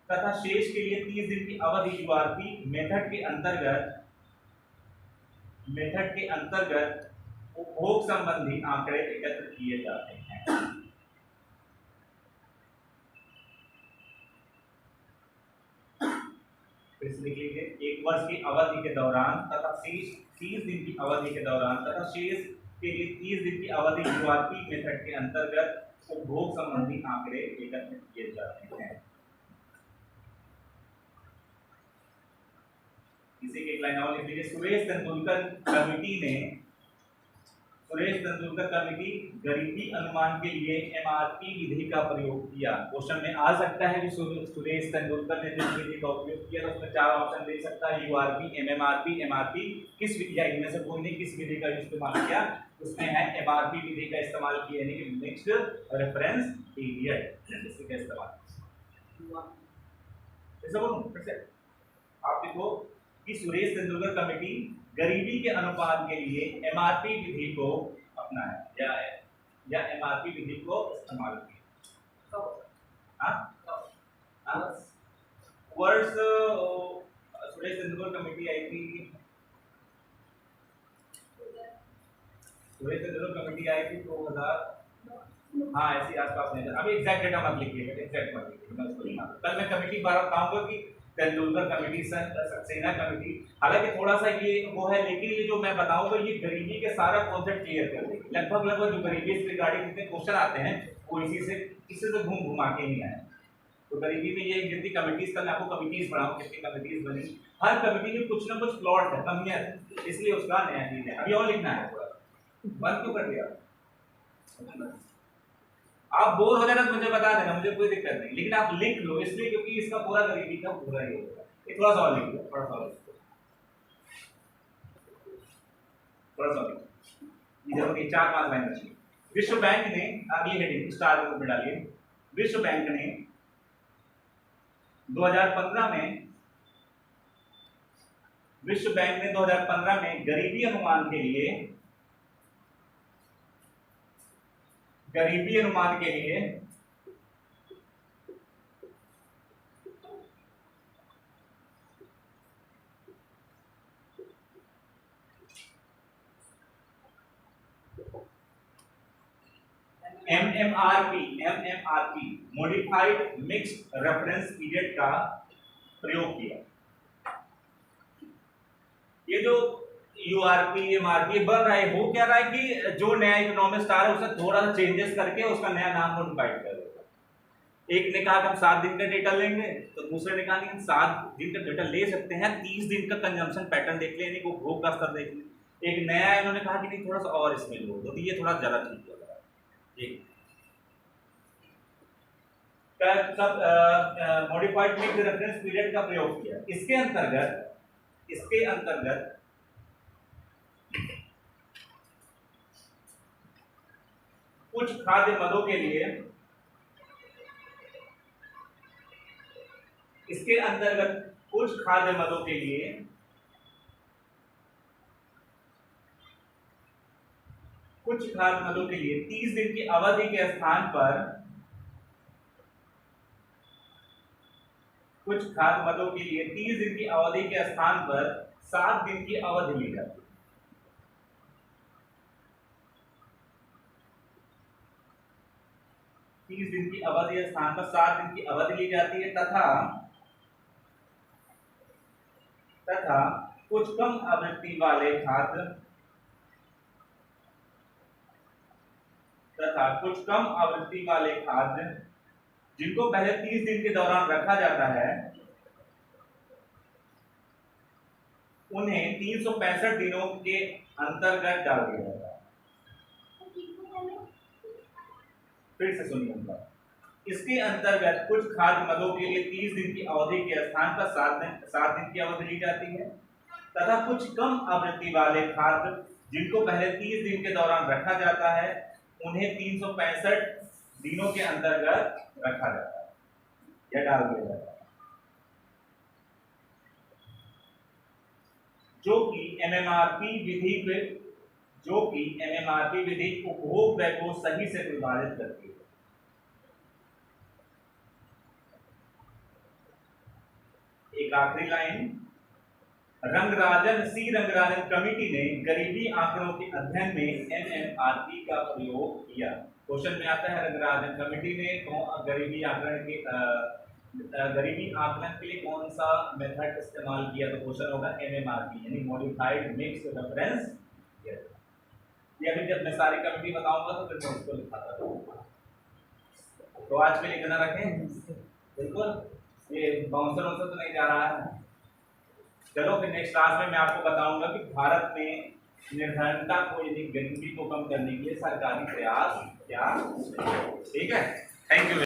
तथा शेष के लिए 30 दिन की अवधि यूआरपी मेथड के अंतर्गत उपभोग संबंधी आंकड़े एकत्र किए जाते हैं। फिर से लिख लीजिए, 1 वर्ष की अवधि के दौरान तथा शेष 30 दिन की अवधि के दौरान तथा शेष के लिए 30 दिन की अवधि यूआरपी मेथड के अंतर्गत उपभोग संबंधी आंकड़े एकत्र किए जाते हैं। इसी के एक लाइन और लिख लीजिए, सुरेश तेंदुलकर कमेटी गरीबी अनुमान के लिए एमआरपी विधि का प्रयोग किया। क्वेश्चन में आ सकता है कि सुरेश तेंदुलकर ने जिस विधि का उपयोग किया तो उसमें 4 ऑप्शन दे सकता है, यूआरपी, एमएमआरपी, एमआरपी। किस विधि या इनमें से कोई ने किस विधि का इस्तेमाल किया? उसमें है एमआरपी विधि का इस्तेमाल किया, यानी कि मिक्स्ड रेफरेंस पीरियड, इसी का इस्तेमाल। ऐसा बोलूं फिर से, आप देखो कि सुरेश तेंदुलकर कमेटी गरीबी के अनुपात के लिए एमआरपी विधि को अपनाया या एमआरपी विधि को इस्तेमाल किया। वर्ष सुरेश तेंदुलकर कमेटी आई थी, सुरेश तेंदुलकर कमेटी आई थी 2000, हाँ ऐसी आसपास नहीं। अभी एग्जैक्ट डेटा मत लिखिएगा, एग्जैक्ट मत लिखिएगा। कल मैं कमेटी बार बताऊंगा कि तेंदुलकर कमेटी, सक्सेना कमेटी, हालांकि थोड़ा सा ये वो है, लेकिन ये जो मैं बताऊंगा ये गरीबी के सारा कॉन्सेप्ट क्लियर कर देगी। लगभग जो गरीबी से रिगार्डिंग जितने क्वेश्चन आते हैं वो इसी से घूम घुमा के ही आए। तो गरीबी में ये जितनी कमिटीज, कल आपको कमिटीज पढ़ाऊं कितनी कमिटीज बनी, हर कमिटी में कुछ ना कुछ प्लॉट है, कमियां है, इसलिए उसका नया चीज है। अभी और लिखना है, थोड़ा बंद क्यों कर दिया? आप बोर हो जाना तो मुझे बता देना, मुझे कोई दिक्कत नहीं, लेकिन आप लिख लो इसलिए क्योंकि इसका पूरा गरीबी का पूरा ही होगा। थोड़ा सा और लिख लो, थोड़ा सा और इधर की 4-5 लाइन बची। विश्व बैंक ने, अगली हेडिंग स्टार में डालिए, विश्व बैंक ने 2015 में गरीबी अनुमान के लिए एमएमआरपी मॉडिफाइड मिक्स्ड रेफरेंस पीरियड का प्रयोग किया। ये जो यूआरपी एमआरपी बन रहा है, वो क्या रहा है कि जो नया इकोनॉमिस्ट आ रहा है उसे थोड़ा सा चेंजेस करके उसका नया नाम मॉडिफाइड कर देगा। एक ने कहा कि हम 7 दिन का डेटा लेंगे, तो दूसरे ने कहा कि हम 7 दिन का डेटा ले सकते हैं, 30 दिन का कंजम्पशन पैटर्न देख लें, यानी उपभोग का स्तर देख लें। एक नया इन्होंने कहा कि नहीं थोड़ा सा और इसमें लो, तो ये थोड़ा ज्यादा ठीक लग रहा है। ठीक, मॉडिफाइड मिक्स्ड रेफरेंस पीरियड का प्रयोग किया। इसके अंतर्गत कुछ खाद्य मदों के लिए कुछ खाद्य मदों के लिए 30 दिन की अवधि के स्थान पर कुछ खाद्य मदों के लिए 30 दिन की अवधि के स्थान पर 7 दिन की अवधि ली जाती है। 30 दिन की अवधि के स्थान पर 7 दिन की अवधि ली जाती है तथा कुछ कम आवृत्ति वाले खाद्य जिनको पहले 30 दिन के दौरान रखा जाता है, उन्हें 365 दिनों के अंतर्गत डाल दिया जाता है। फिर से सुनिए, इसके अंतर्गत कुछ खाद्य मदों के लिए 30 दिन की अवधि के स्थान पर 7 दिन की अवधि ली जाती है तथा कुछ कम आवृत्ति वाले खाद्य जिनको पहले 30 दिन के दौरान रखा जाता है, उन्हें 365 दिनों के अंतर्गत रखा जाता है या डाल दिया जाता है। जो कि एमएमआरपी विधि उपभोग व्यय को सही से विभाजित करती है। एक आखिरी लाइन, रंगराजन कमेटी ने गरीबी आंकड़ों के अध्ययन में एमएमआरपी का प्रयोग किया। क्वेश्चन में आता है रंगराजन कमेटी ने गरीबी आकलन के लिए कौन सा मेथड इस्तेमाल किया, तो क्वेश्चन होगा एमएमआरपी यानी मॉडिफाइड मिक्स रेफरेंस। या फिर जब मैं सारी कमेटी बताऊंगा तो फिर मैं उसको लिखाता रहूंगा। तो आज के लिए इतना रखें, बिल्कुल ये बाउंसर तो नहीं जा रहा है। चलो फिर नेक्स्ट क्लास में मैं आपको बताऊंगा कि भारत में निर्धनता को यानी गरीबी को कम करने के लिए सरकारी प्रयास क्या, ठीक है। Thank you.